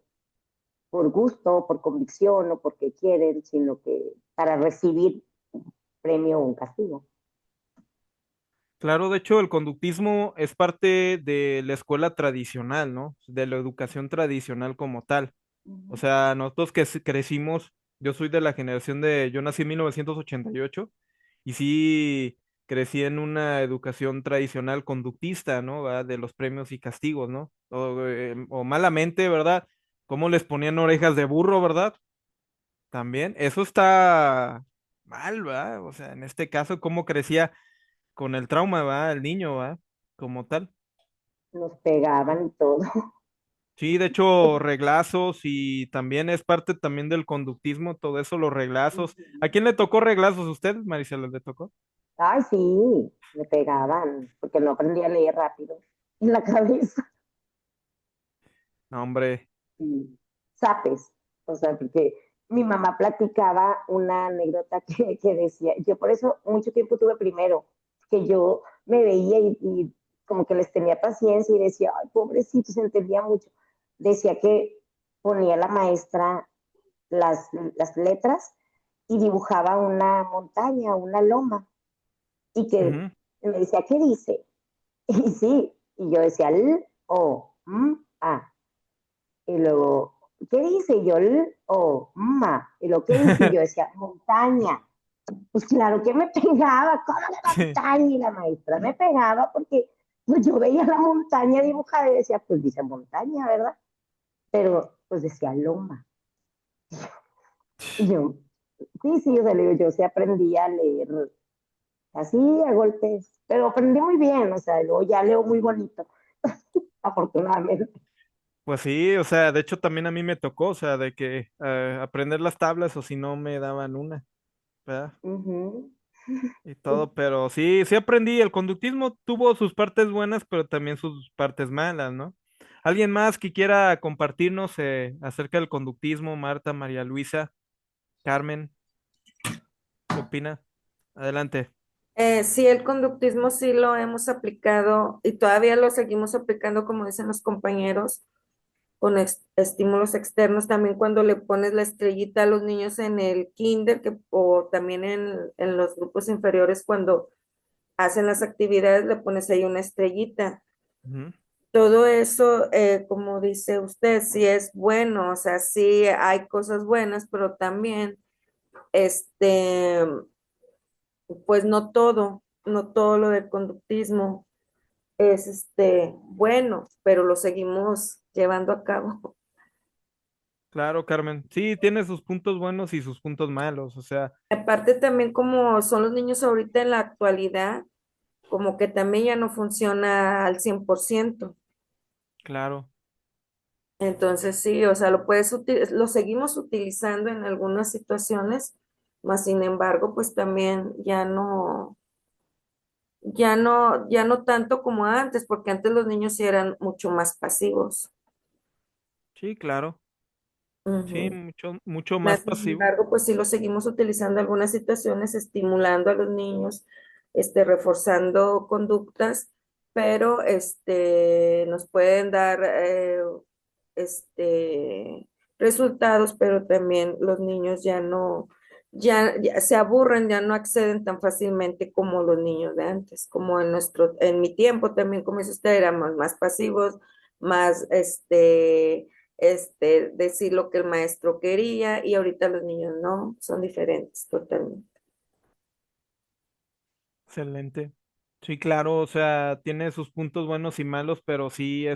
gusto, por convicción o porque quieren, sino que para recibir un premio o un castigo. claro, de hecho, el conductismo es parte de la escuela tradicional, ¿no? De la educación tradicional como tal. O Uh-huh. sea, nosotros que crecimos Yo soy de la generación yo nací en 1988 y sí crecí en una educación tradicional conductista, ¿no? ¿Verdad? De los premios y castigos, ¿no? O malamente, ¿verdad? Cómo les ponían orejas de burro, ¿verdad? También, eso está mal, ¿verdad? O sea, en este caso, cómo crecía con el trauma, ¿verdad? El niño, ¿verdad? Como tal. Nos pegaban y todo. Sí, de hecho, reglazos y también es parte también del conductismo, todo eso, los reglazos. ¿A quién le tocó reglazos? ¿Usted, Maricela, le tocó? Ay, sí, me pegaban, porque no aprendía a leer rápido en la cabeza. No, hombre. Sí. Zapes, o sea, porque mi mamá platicaba una anécdota que decía, yo por eso mucho tiempo tuve primero, que yo me veía y como que les tenía paciencia y decía, ay, pobrecito, se entendía mucho. Decía que ponía la maestra las letras y dibujaba una montaña, una loma, y que Ujú. me decía, ¿qué dice? Y sí, y yo decía, L, O, M, A. Y luego, ¿qué dice? Y yo, L, O, M, A. Y lo que dice, y yo decía, montaña. Pues claro que me pegaba, ¿cómo la Sí. montaña? Y la maestra me pegaba porque pues yo veía la montaña dibujada y decía, pues dice montaña, ¿verdad? Pero pues decía loma. Y yo, sí, sí, o sea, le digo, yo sí aprendí a leer así a golpes, pero aprendí muy bien, o sea, luego ya leo muy bonito, afortunadamente. Pues sí, o sea, de hecho también a mí me tocó, o sea, de que aprender las tablas o si no me daban una, ¿verdad? Ujú. Y todo, pero sí, sí aprendí. El conductismo tuvo sus partes buenas, pero también sus partes malas, ¿no? ¿Alguien más que quiera compartirnos acerca del conductismo? Marta, María Luisa, Carmen, ¿qué opina? Adelante. Sí, el conductismo sí lo hemos aplicado y todavía lo seguimos aplicando, como dicen los compañeros, con estímulos externos. También cuando le pones la estrellita a los niños en el kinder, o también en los grupos inferiores, cuando hacen las actividades, le pones ahí una estrellita. Ujú. Todo eso, como dice usted, sí es bueno, o sea, sí hay cosas buenas, pero también, este, pues no todo lo del conductismo es bueno, pero lo seguimos llevando a cabo. Claro, Carmen. Sí, tiene sus puntos buenos y sus puntos malos, o sea, Aparte también como son los niños ahorita en la actualidad, como que también ya no funciona al 100%. claro. Entonces sí, o sea, lo seguimos utilizando en algunas situaciones, mas sin embargo, pues también ya no tanto como antes, porque antes los niños sí eran mucho más pasivos. Sí, claro. Sí, Ujú. mucho, mucho más Más sin pasivo. embargo, pues sí lo seguimos utilizando en algunas situaciones, estimulando a los niños, reforzando conductas, pero nos pueden dar resultados, pero también los niños ya se aburren, ya no acceden tan fácilmente como los niños de antes, como en mi tiempo también, como dice usted, éramos más pasivos, más decir lo que el maestro quería y ahorita los niños no, son diferentes totalmente. Excelente. Sí, claro, o sea, tiene sus puntos buenos y malos, pero sí,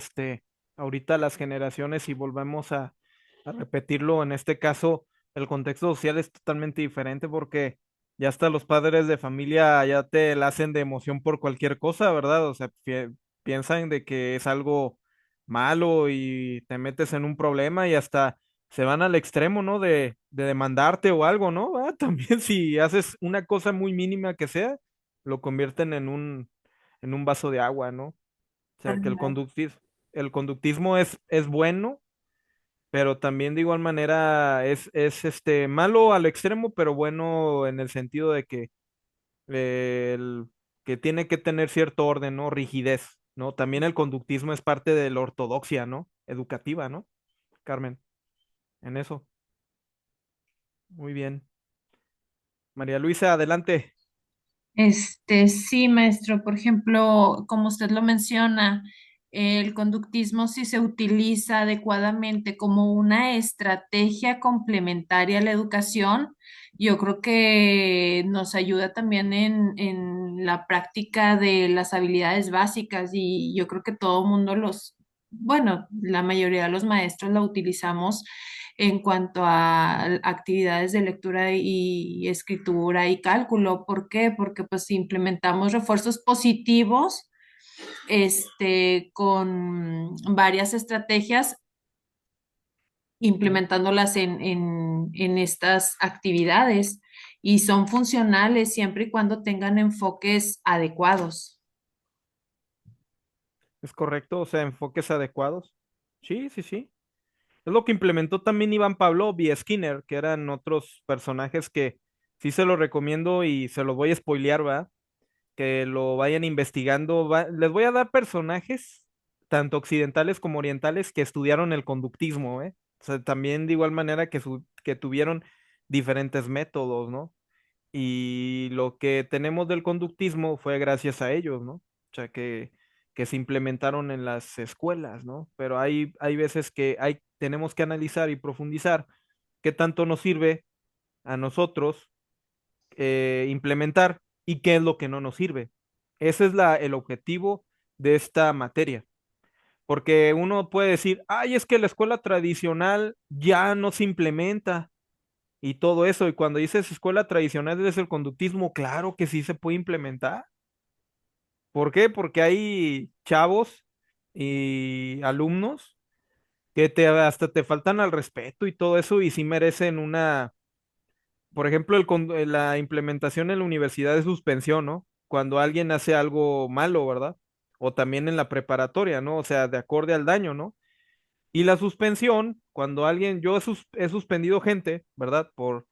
ahorita las generaciones, si volvemos a repetirlo, en este caso, el contexto social es totalmente diferente porque ya hasta los padres de familia ya te la hacen de emoción por cualquier cosa, ¿verdad? O sea, piensan de que es algo malo y te metes en un problema y hasta se van al extremo, ¿no? De demandarte o algo, ¿no? Ah, también si haces una cosa muy mínima que sea lo convierten en un vaso de agua, ¿no? O sea, que Ajá. el conductismo es bueno, pero también de igual manera es malo al extremo, pero bueno en el sentido de que, que tiene que tener cierto orden, ¿no? Rigidez, ¿no? También el conductismo es parte de la ortodoxia, ¿no? Educativa, ¿no? Carmen, en eso. Muy bien. María Luisa, adelante. Sí, maestro, por ejemplo, como usted lo menciona, el conductismo, si se utiliza adecuadamente como una estrategia complementaria a la educación, yo creo que nos ayuda también en la práctica de las habilidades básicas y yo creo que todo el mundo bueno, la mayoría de los maestros la utilizamos en cuanto a actividades de lectura y escritura y cálculo. ¿Por qué? Porque pues implementamos refuerzos positivos con varias estrategias, implementándolas en estas actividades y son funcionales siempre y cuando tengan enfoques adecuados. ¿Es correcto? O sea, enfoques adecuados. Sí, sí, sí. Es lo que implementó también Iván Pavlov y Skinner, que eran otros personajes que sí se los recomiendo y se los voy a spoilear, ¿va? Que lo vayan investigando. Les voy a dar personajes, tanto occidentales como orientales, que estudiaron el conductismo, ¿eh? O sea, también de igual manera que tuvieron diferentes métodos, ¿no? Y lo que tenemos del conductismo fue gracias a ellos, ¿no? O sea, que se implementaron en las escuelas, ¿no? Pero hay veces que tenemos que analizar y profundizar qué tanto nos sirve a nosotros implementar y qué es lo que no nos sirve. Ese es el objetivo de esta materia. Porque uno puede decir, ay, es que la escuela tradicional ya no se implementa y todo eso. Y cuando dices escuela tradicional es el conductismo, claro que sí se puede implementar. ¿Por qué? Porque hay chavos y alumnos que hasta te faltan al respeto y todo eso y sí merecen por ejemplo, la implementación en la universidad de suspensión, ¿no? Cuando alguien hace algo malo, ¿verdad? O también en la preparatoria, ¿no? O sea, de acorde al daño, ¿no? Y la suspensión, cuando yo he suspendido gente, ¿verdad? Por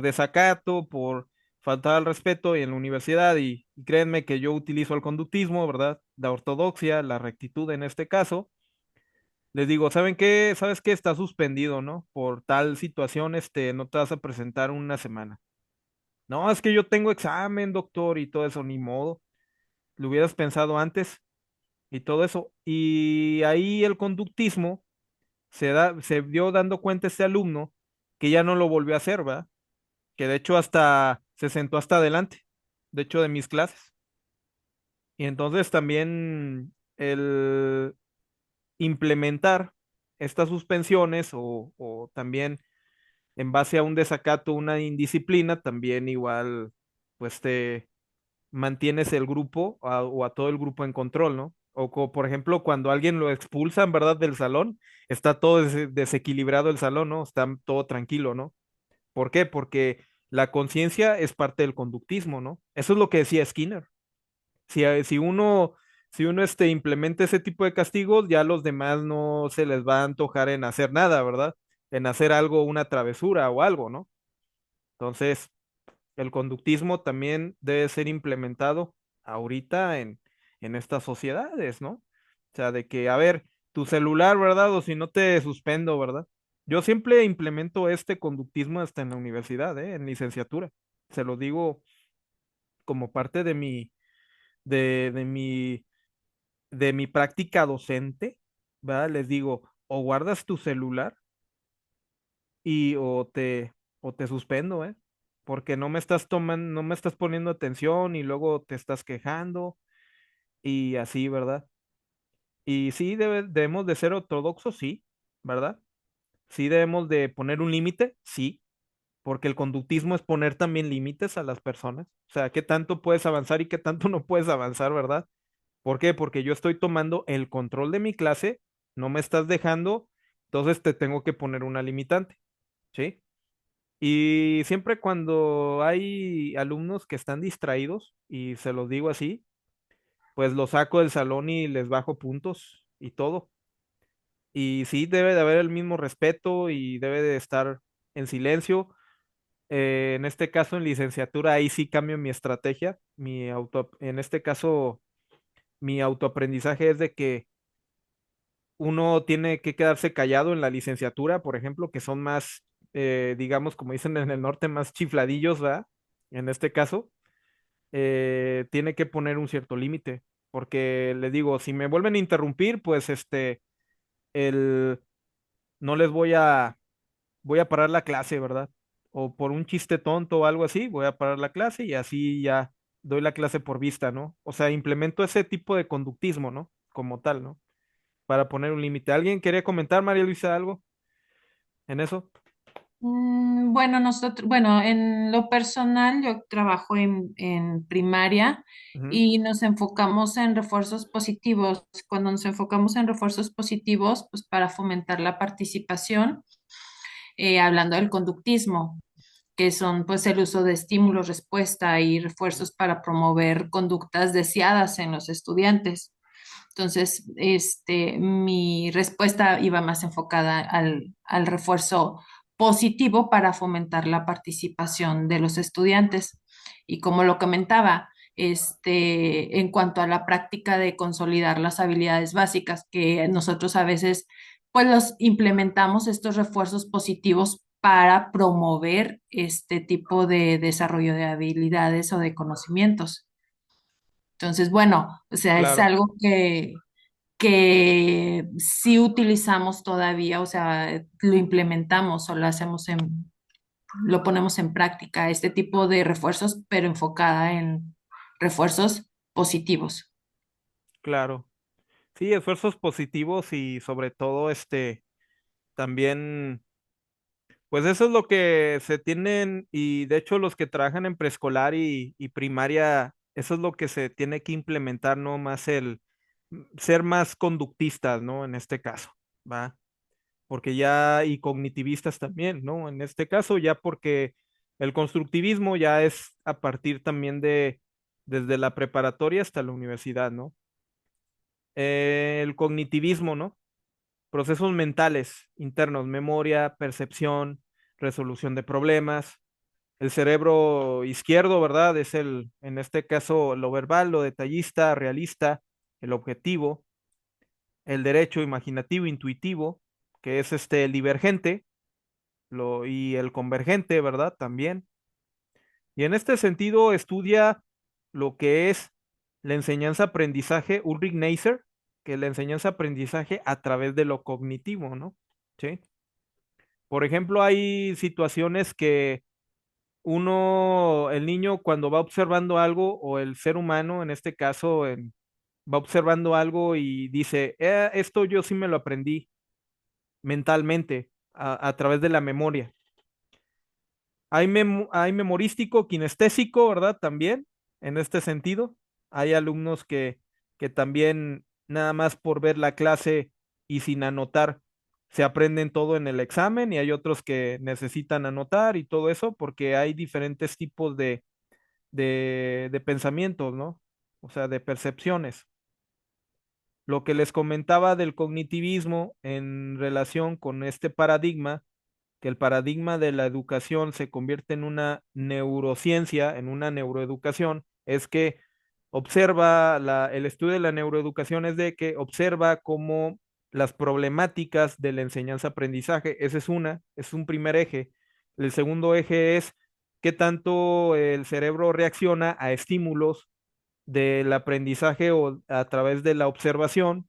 desacato, por faltar al respeto y en la universidad, y créanme que yo utilizo el conductismo, ¿verdad? La ortodoxia, la rectitud en este caso. Les digo, ¿saben qué? ¿Sabes qué? Está suspendido, ¿no? Por tal situación, no te vas a presentar una semana. No, es que yo tengo examen, doctor, y todo eso, ni modo. Lo hubieras pensado antes y todo eso. Y ahí el conductismo se dio dando cuenta este alumno que ya no lo volvió a hacer, ¿va? Que de hecho hasta se sentó hasta adelante, de hecho de mis clases. Y entonces también el implementar estas suspensiones o también en base a un desacato, una indisciplina, también igual, pues te mantienes el grupo o a todo el grupo en control, ¿no? O como, por ejemplo, cuando alguien lo expulsan, ¿verdad? Del salón, está todo desequilibrado el salón, ¿no? Está todo tranquilo, ¿no? ¿Por qué? Porque la conciencia es parte del conductismo, ¿no? Eso es lo que decía Skinner. Si uno implementa ese tipo de castigos, ya los demás no se les va a antojar en hacer nada, ¿verdad? En hacer algo, una travesura o algo, ¿no? Entonces, el conductismo también debe ser implementado ahorita en estas sociedades, ¿no? O sea, de que, a ver, tu celular, ¿verdad? O si no te suspendo, ¿verdad? Yo siempre implemento este conductismo hasta en la universidad, ¿eh? En licenciatura. Se lo digo como parte de, de mi, de mi práctica docente, ¿verdad? Les digo, o guardas tu celular y o te suspendo, ¿eh? Porque no me estás tomando, no me estás poniendo atención y luego te estás quejando y así, ¿verdad? Y sí, debemos de ser ortodoxos, sí, ¿verdad? Sí debemos de poner un límite, sí, porque el conductismo es poner también límites a las personas. O sea, qué tanto puedes avanzar y qué tanto no puedes avanzar, ¿verdad? ¿Por qué? Porque yo estoy tomando el control de mi clase, no me estás dejando, entonces te tengo que poner una limitante, ¿sí? Y siempre cuando hay alumnos que están distraídos, y se los digo así, pues los saco del salón y les bajo puntos y todo. Y sí, debe de haber el mismo respeto y debe de estar en silencio. En este caso, en licenciatura, ahí sí cambio mi estrategia. En este caso, mi autoaprendizaje es de que uno tiene que quedarse callado en la licenciatura, por ejemplo, que son más, digamos, como dicen en el norte, más chifladillos, ¿verdad? En este caso, tiene que poner un cierto límite. porque les digo, si me vuelven a interrumpir, pues el, no les voy a parar la clase, ¿verdad? O por un chiste tonto o algo así, voy a parar la clase y así ya doy la clase por vista, ¿no? O sea, implemento ese tipo de conductismo, ¿no? Como tal, ¿no? Para poner un límite. ¿Alguien quería comentar, María Luisa, algo en eso? Bueno, en lo personal, yo trabajo en primaria Ujú. y nos enfocamos en refuerzos positivos. Cuando nos enfocamos en refuerzos positivos, pues para fomentar la participación, hablando del conductismo, que son pues el uso de estímulos, respuesta y refuerzos para promover conductas deseadas en los estudiantes. Entonces, mi respuesta iba más enfocada al refuerzo positivo para fomentar la participación de los estudiantes. Y como lo comentaba, en cuanto a la práctica de consolidar las habilidades básicas, que nosotros a veces, pues los implementamos estos refuerzos positivos para promover este tipo de desarrollo de habilidades o de conocimientos. Entonces, bueno, o sea, es Claro, algo que sí utilizamos todavía, o sea, lo implementamos o lo ponemos en práctica, este tipo de refuerzos, pero enfocada en refuerzos positivos. claro. Sí, esfuerzos positivos y sobre todo también, pues eso es lo que se tienen y de hecho los que trabajan en preescolar y primaria, eso es lo que se tiene que implementar, ¿no? Más ser más conductistas, ¿no? En este caso, ¿va? Porque ya, y cognitivistas también, ¿no? En este caso, ya porque el constructivismo ya es a partir también desde la preparatoria hasta la universidad, ¿no? El cognitivismo, ¿no? Procesos mentales internos, memoria, percepción, resolución de problemas. El cerebro izquierdo, ¿verdad? Es en este caso, lo verbal, lo detallista, realista, el objetivo. El derecho, imaginativo, intuitivo, que es el divergente, y el convergente, ¿verdad? También. Y en este sentido estudia lo que es la enseñanza-aprendizaje, Ulrich Neisser, que es la enseñanza-aprendizaje a través de lo cognitivo, ¿no? ¿Sí? Por ejemplo, hay situaciones que el niño cuando va observando algo, o el ser humano en este caso, va observando algo y dice, esto yo sí me lo aprendí mentalmente a través de la memoria. Hay memorístico, kinestésico, ¿verdad? También, en este sentido. Hay alumnos que también, nada más por ver la clase y sin anotar, se aprenden todo en el examen, y hay otros que necesitan anotar y todo eso, porque hay diferentes tipos de pensamientos, ¿no? O sea, de percepciones. Lo que les comentaba del cognitivismo en relación con este paradigma, que el paradigma de la educación se convierte en una neurociencia, en una neuroeducación, es que el estudio de la neuroeducación es de que observa cómo las problemáticas de la enseñanza-aprendizaje, ese es un primer eje. El segundo eje es qué tanto el cerebro reacciona a estímulos del aprendizaje o a través de la observación,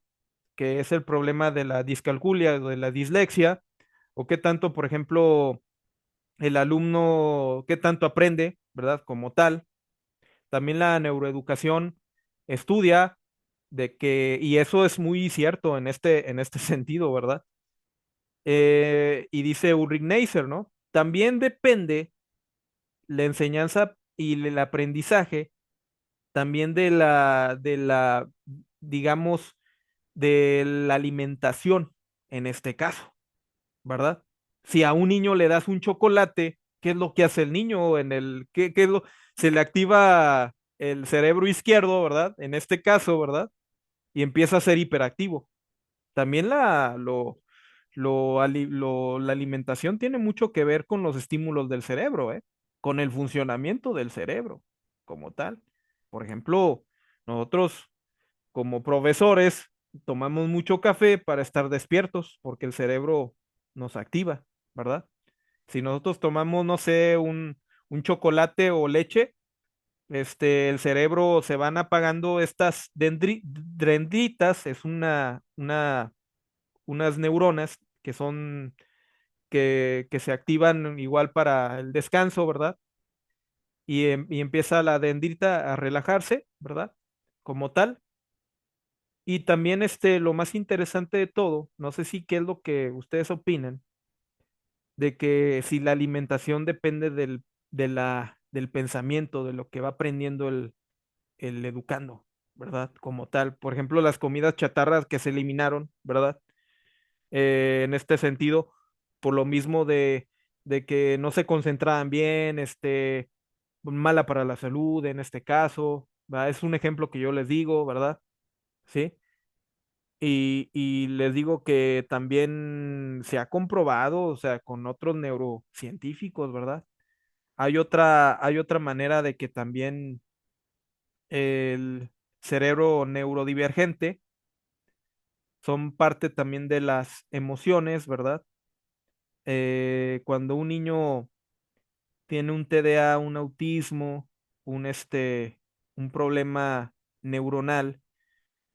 que es el problema de la discalculia o de la dislexia, o qué tanto, por ejemplo, el alumno, qué tanto aprende, ¿verdad? Como tal. También la neuroeducación estudia de que, y eso es muy cierto en este sentido, ¿verdad? Y dice Ulrich Neisser, ¿no? También depende la enseñanza y el aprendizaje también digamos, de la alimentación en este caso, ¿verdad? Si a un niño le das un chocolate, ¿qué es lo que hace el niño qué es se le activa el cerebro izquierdo, ¿verdad? En este caso, ¿verdad? Y empieza a ser hiperactivo. También la alimentación tiene mucho que ver con los estímulos del cerebro, ¿eh? Con el funcionamiento del cerebro como tal. Por ejemplo, nosotros como profesores tomamos mucho café para estar despiertos porque el cerebro nos activa, ¿verdad? Si nosotros tomamos, no sé, un chocolate o leche, el cerebro se van apagando estas dendritas, es unas neuronas que son, que se activan igual para el descanso, ¿verdad? Y empieza la dendrita a relajarse, ¿verdad? Como tal. Y también lo más interesante de todo, no sé si qué es lo que ustedes opinan, de que si la alimentación depende del pensamiento, de lo que va aprendiendo el educando, ¿verdad? Como tal. Por ejemplo, las comidas chatarras que se eliminaron, ¿verdad? En este sentido, por lo mismo de que no se concentraban bien, mala para la salud en este caso, ¿verdad? Es un ejemplo que yo les digo, ¿verdad? Sí. Y les digo que también se ha comprobado, o sea, con otros neurocientíficos, ¿verdad? Hay otra manera de que también el cerebro neurodivergente son parte también de las emociones, ¿verdad? Cuando un niño tiene un TDA, un autismo, un problema neuronal,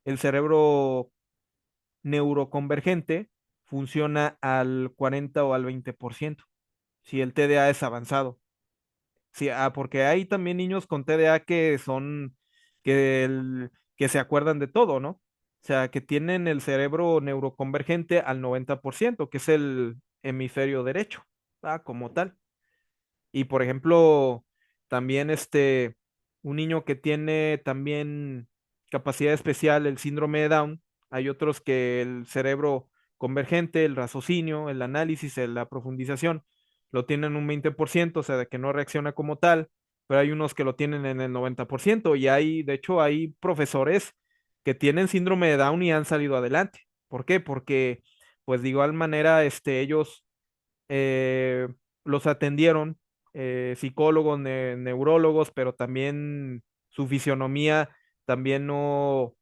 el cerebro neuroconvergente funciona al 40 o al 20%, si el TDA es avanzado. Sí, porque hay también niños con TDA que son, que se acuerdan de todo, ¿no? O sea, que tienen el cerebro neuroconvergente al 90%, que es el hemisferio derecho, como tal. Y por ejemplo, también un niño que tiene también capacidad especial, el síndrome de Down, hay otros que el cerebro convergente, el raciocinio, el análisis, la profundización, lo tienen un 20%, o sea, de que no reacciona como tal, pero hay unos que lo tienen en el 90% y de hecho, hay profesores que tienen síndrome de Down y han salido adelante. ¿Por qué? Porque, pues de igual manera, ellos eh, los atendieron psicólogos, neurólogos, pero también su fisionomía, también no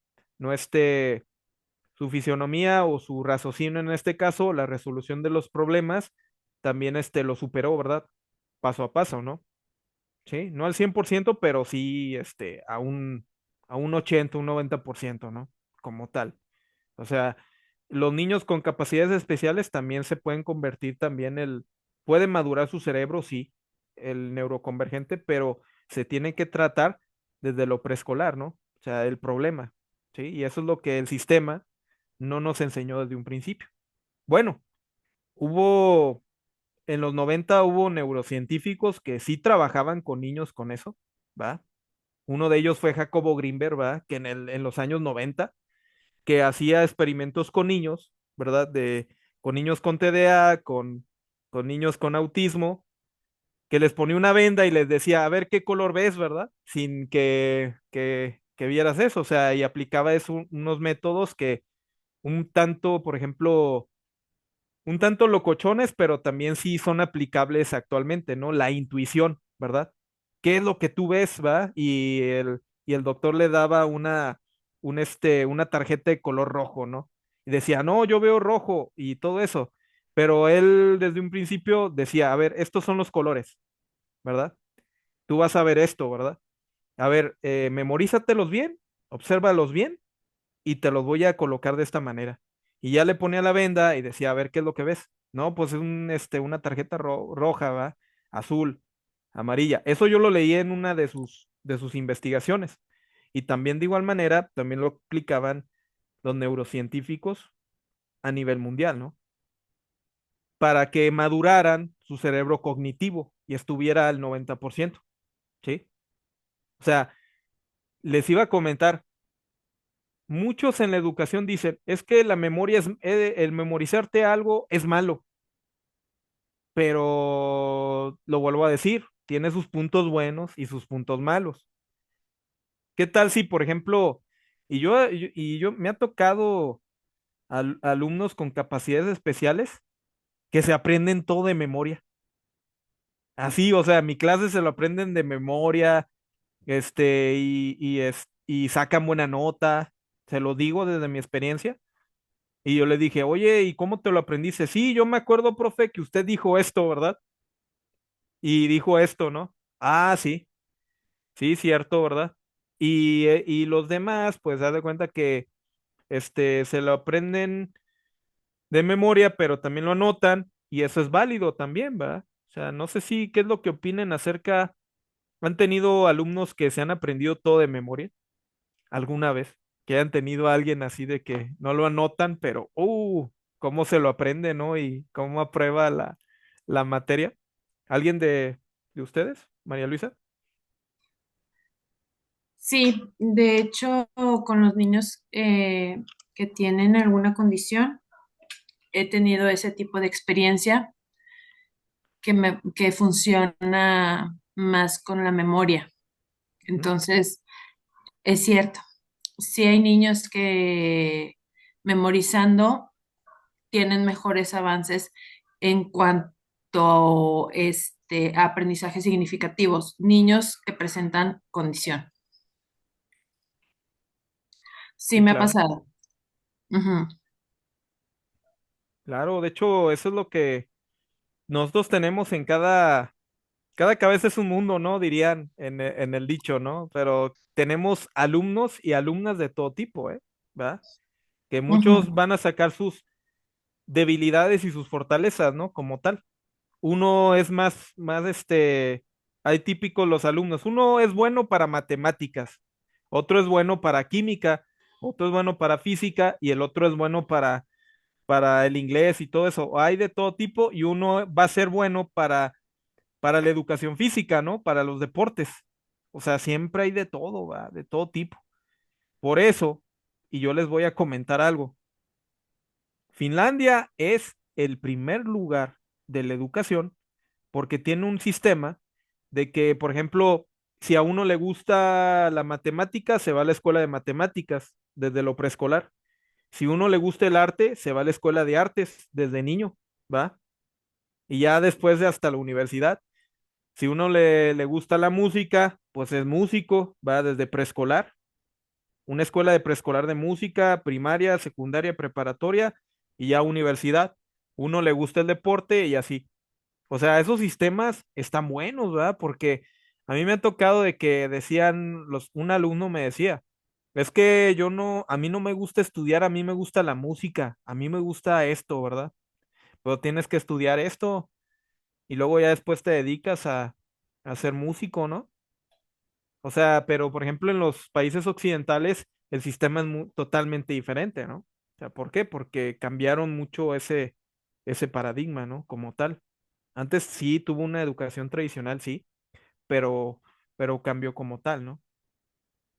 su fisionomía o su raciocinio en este caso, la resolución de los problemas, también lo superó, ¿verdad? Paso a paso, ¿no? Sí, no al 100%, pero sí a un 80, un 90%, ¿no? Como tal. O sea, los niños con capacidades especiales también se pueden convertir también puede madurar su cerebro, sí, el neuroconvergente, pero se tiene que tratar desde lo preescolar, ¿no? O sea, el problema, ¿sí? Y eso es lo que el sistema no nos enseñó desde un principio. Bueno, hubo, en los 90 hubo neurocientíficos que sí trabajaban con niños con eso, ¿va? Uno de ellos fue Jacobo Grinberg, ¿va? Que en los años 90 que hacía experimentos con niños, ¿verdad? Con niños con TDA, con niños con autismo, que les ponía una venda y les decía, a ver qué color ves, ¿verdad? Sin que vieras eso, o sea, y aplicaba eso, unos métodos que un tanto, por ejemplo, un tanto locochones, pero también sí son aplicables actualmente, ¿no? La intuición, ¿verdad? ¿Qué es lo que tú ves, va? Y el doctor le daba una tarjeta de color rojo, ¿no? Y decía, no, yo veo rojo y todo eso. Pero él desde un principio decía, a ver, estos son los colores, ¿verdad? Tú vas a ver esto, ¿verdad? A ver, memorízatelos bien, obsérvalos bien y te los voy a colocar de esta manera. Y ya le ponía la venda y decía, a ver, ¿qué es lo que ves? No, pues es una tarjeta roja, ¿va? Azul, amarilla. Eso yo lo leí en una de sus investigaciones. Y también de igual manera, también lo aplicaban los neurocientíficos a nivel mundial, ¿no? Para que maduraran su cerebro cognitivo y estuviera al 90%, ¿sí? O sea, les iba a comentar, muchos en la educación dicen, es que la memoria el memorizarte algo es malo, pero lo vuelvo a decir, tiene sus puntos buenos y sus puntos malos. ¿Qué tal si, por ejemplo, y yo me ha tocado alumnos con capacidades especiales que se aprenden todo de memoria? Así, o sea, mi clase se lo aprenden de memoria, y sacan buena nota, se lo digo desde mi experiencia. Y yo le dije, oye, ¿y cómo te lo aprendiste? Sí, yo me acuerdo, profe, que usted dijo esto, ¿verdad? Y dijo esto, ¿no? Ah, sí. Sí, cierto, ¿verdad? Y los demás, pues, haz de cuenta que se lo aprenden de memoria, pero también lo anotan, y eso es válido también, ¿verdad? O sea, no sé si, ¿qué es lo que opinen acerca? ¿Han tenido alumnos que se han aprendido todo de memoria alguna vez? Que hayan tenido a alguien así de que no lo anotan, pero, cómo se lo aprende, ¿no? Y cómo aprueba la materia. ¿Alguien de ustedes, María Luisa? Sí, de hecho, con los niños que tienen alguna condición, he tenido ese tipo de experiencia que funciona más con la memoria. Ujú. Entonces, es cierto, sí hay niños que memorizando tienen mejores avances en cuanto a aprendizajes significativos, niños que presentan condición. Sí, Sí, me ha claro. pasado. Ujú. Claro, de hecho, eso es lo que nosotros tenemos en cada cabeza es un mundo, ¿no? Dirían en el dicho, ¿no? Pero tenemos alumnos y alumnas de todo tipo, ¿eh? ¿Verdad? Que muchos Ujú. van a sacar sus debilidades y sus fortalezas, ¿no? Como tal. Uno es hay típicos los alumnos. Uno es bueno para matemáticas, otro es bueno para química, otro es bueno para física y el otro es bueno para el inglés y todo eso. Hay de todo tipo y uno va a ser bueno para la educación física, ¿no? Para los deportes. O sea, siempre hay de todo, ¿va? De todo tipo. Por eso, y yo les voy a comentar algo, Finlandia es el primer lugar de la educación porque tiene un sistema de que, por ejemplo, si a uno le gusta la matemática, se va a la escuela de matemáticas desde lo preescolar. Si a uno le gusta el arte, se va a la escuela de artes desde niño, ¿va? Y ya después de hasta la universidad. Si uno le gusta la música, pues es músico, va desde preescolar, una escuela de preescolar de música, primaria, secundaria, preparatoria y ya universidad. Uno le gusta el deporte y así. O sea, esos sistemas están buenos, ¿verdad? Porque a mí me ha tocado de que decían, un alumno me decía, es que yo no, a mí no me gusta estudiar, a mí me gusta la música, a mí me gusta esto, ¿verdad? Pero tienes que estudiar esto y luego ya después te dedicas a ser músico, ¿no? O sea, pero por ejemplo en los países occidentales el sistema es totalmente diferente, ¿no? O sea, ¿por qué? Porque cambiaron mucho ese paradigma, ¿no? Como tal. Antes sí tuvo una educación tradicional, sí, pero, pero cambió como tal, ¿no?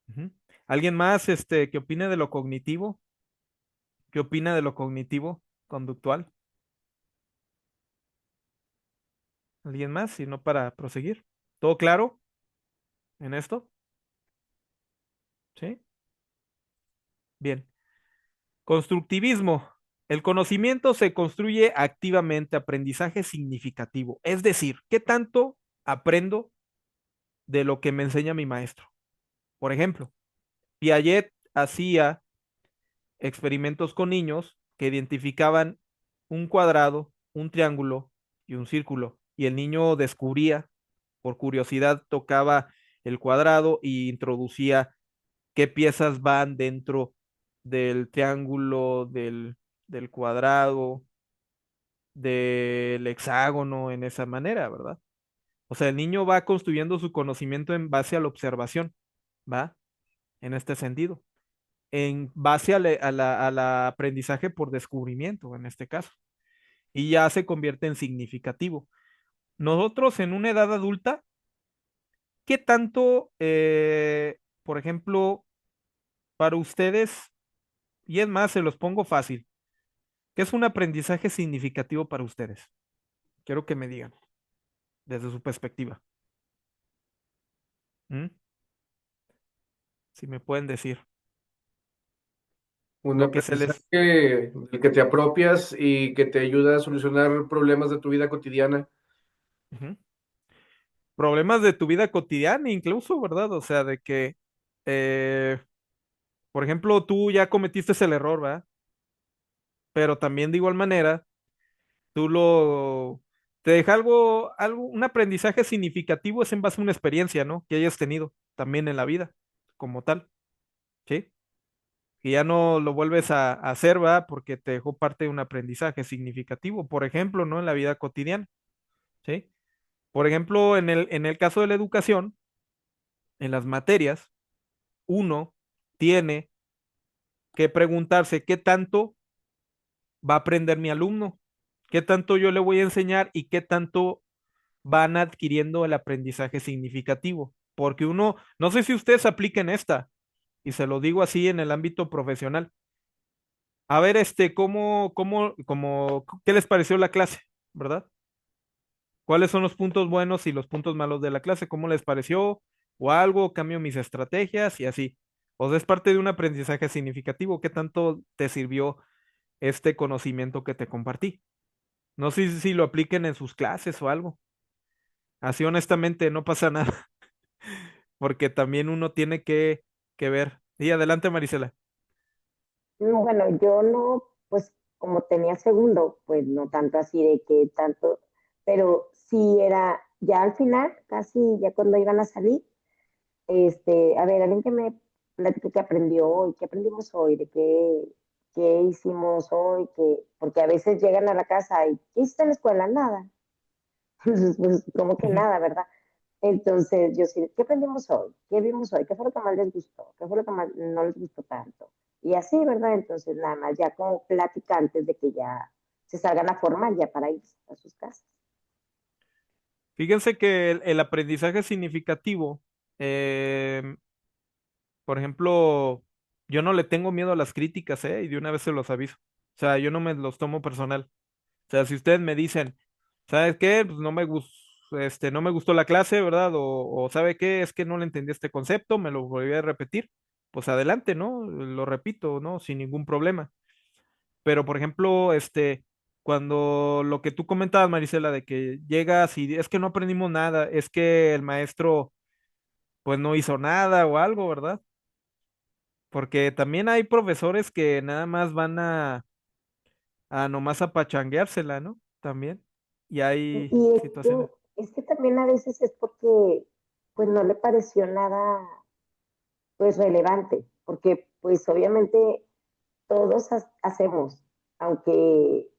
Ujú. ¿Alguien más, que opine de lo cognitivo? ¿Qué opina de lo cognitivo conductual? ¿Alguien más? Si no, para proseguir. ¿Todo claro en esto? ¿Sí? Bien. Constructivismo. El conocimiento se construye activamente, aprendizaje significativo. Es decir, ¿qué tanto aprendo de lo que me enseña mi maestro? Por ejemplo, Piaget hacía experimentos con niños que identificaban un cuadrado, un triángulo y un círculo. Y el niño descubría, por curiosidad, tocaba el cuadrado y introducía qué piezas van dentro del triángulo, del cuadrado, del hexágono en esa manera, ¿verdad? O sea, el niño va construyendo su conocimiento en base a la observación, ¿va? En este sentido, en base a la aprendizaje por descubrimiento, en este caso, y ya se convierte en significativo. Nosotros en una edad adulta, ¿qué tanto, por ejemplo, para ustedes, y es más, se los pongo fácil, qué es un aprendizaje significativo para ustedes? Quiero que me digan, desde su perspectiva. ¿Mm? Si me pueden decir. Un Lo que se aprendizaje les... del que te apropias y que te ayuda a solucionar problemas de tu vida cotidiana. Ujú. Problemas de tu vida cotidiana, incluso, ¿verdad? O sea, de que, eh, por ejemplo, tú ya cometiste el error, ¿verdad? Pero también de igual manera, tú te deja un aprendizaje significativo es en base a una experiencia, ¿no? Que hayas tenido también en la vida, como tal, ¿sí? Que ya no lo vuelves a hacer, ¿va? Porque te dejó parte de un aprendizaje significativo, por ejemplo, ¿no? En la vida cotidiana, ¿sí? Por ejemplo, en el caso de la educación, en las materias, uno tiene que preguntarse qué tanto va a aprender mi alumno, qué tanto yo le voy a enseñar y qué tanto van adquiriendo el aprendizaje significativo. Porque uno, no sé si ustedes apliquen esta, y se lo digo así en el ámbito profesional. A ver, ¿qué les pareció la clase? ¿Verdad? ¿Cuáles son los puntos buenos y los puntos malos de la clase? ¿Cómo les pareció? O algo, cambio mis estrategias y así. O sea, es parte de un aprendizaje significativo. ¿Qué tanto te sirvió este conocimiento que te compartí? No sé si lo apliquen en sus clases o algo. Así honestamente no pasa nada, porque también uno tiene que ver. Y adelante, Marisela. No, bueno, yo no, pues como tenía segundo, pues no tanto así de que tanto, pero sí era, ya al final, casi ya cuando iban a salir, a ver, alguien que me platique qué aprendió hoy, qué aprendimos hoy, qué hicimos hoy, porque a veces llegan a la casa y ¿qué hiciste en la escuela? Nada. Entonces, pues como que Ujú. nada, ¿verdad? Entonces, yo sí, ¿qué aprendimos hoy? ¿Qué vimos hoy? ¿Qué fue lo que más les gustó? ¿Qué fue lo que más no les gustó tanto? Y así, ¿verdad? Entonces, nada más, ya como plática antes de que ya se salgan a formar ya para ir a sus casas. Fíjense que el aprendizaje significativo, eh, por ejemplo, yo no le tengo miedo a las críticas, ¿eh? Y de una vez se los aviso. O sea, yo no me los tomo personal. O sea, si ustedes me dicen, ¿sabes qué? Pues no me gustó la clase, ¿verdad? O ¿sabe qué? Es que no le entendí este concepto, me lo volví a repetir. Pues adelante, ¿no? Lo repito, ¿no? Sin ningún problema. Pero, por ejemplo, cuando lo que tú comentabas, Marisela, de que llegas y es que no aprendimos nada, es que el maestro, pues no hizo nada o algo, ¿verdad? Porque también hay profesores que nada más van a nomás a pachangueársela, ¿no? También. Y hay Y situaciones. es que también a veces es porque pues no le pareció nada pues relevante, porque pues obviamente todos hacemos, aunque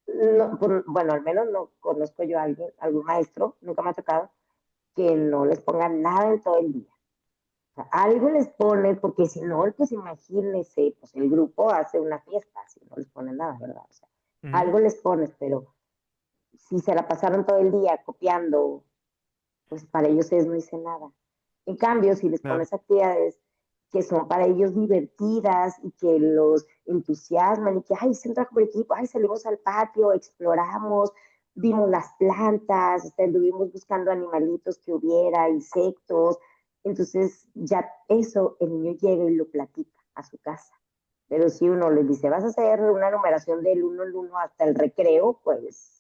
no, bueno, al menos no conozco yo a alguien, algún maestro, nunca me ha tocado, que no les pongan nada en todo el día. O sea, algo les ponen, porque si no, pues imagínense, pues el grupo hace una fiesta, si no les ponen nada, ¿verdad? O sea, Ujú, algo les pones, pero si se la pasaron todo el día copiando, pues para ellos es no hice nada. En cambio, si les claro. pones actividades que son para ellos divertidas y que los entusiasman y que, ay, se un trabajo por equipo, ay, salimos al patio, exploramos, vimos las plantas, estuvimos buscando animalitos que hubiera, insectos. Entonces, ya eso el niño llega y lo platica a su casa. Pero si uno les dice, vas a hacer una numeración del uno al uno hasta el recreo, pues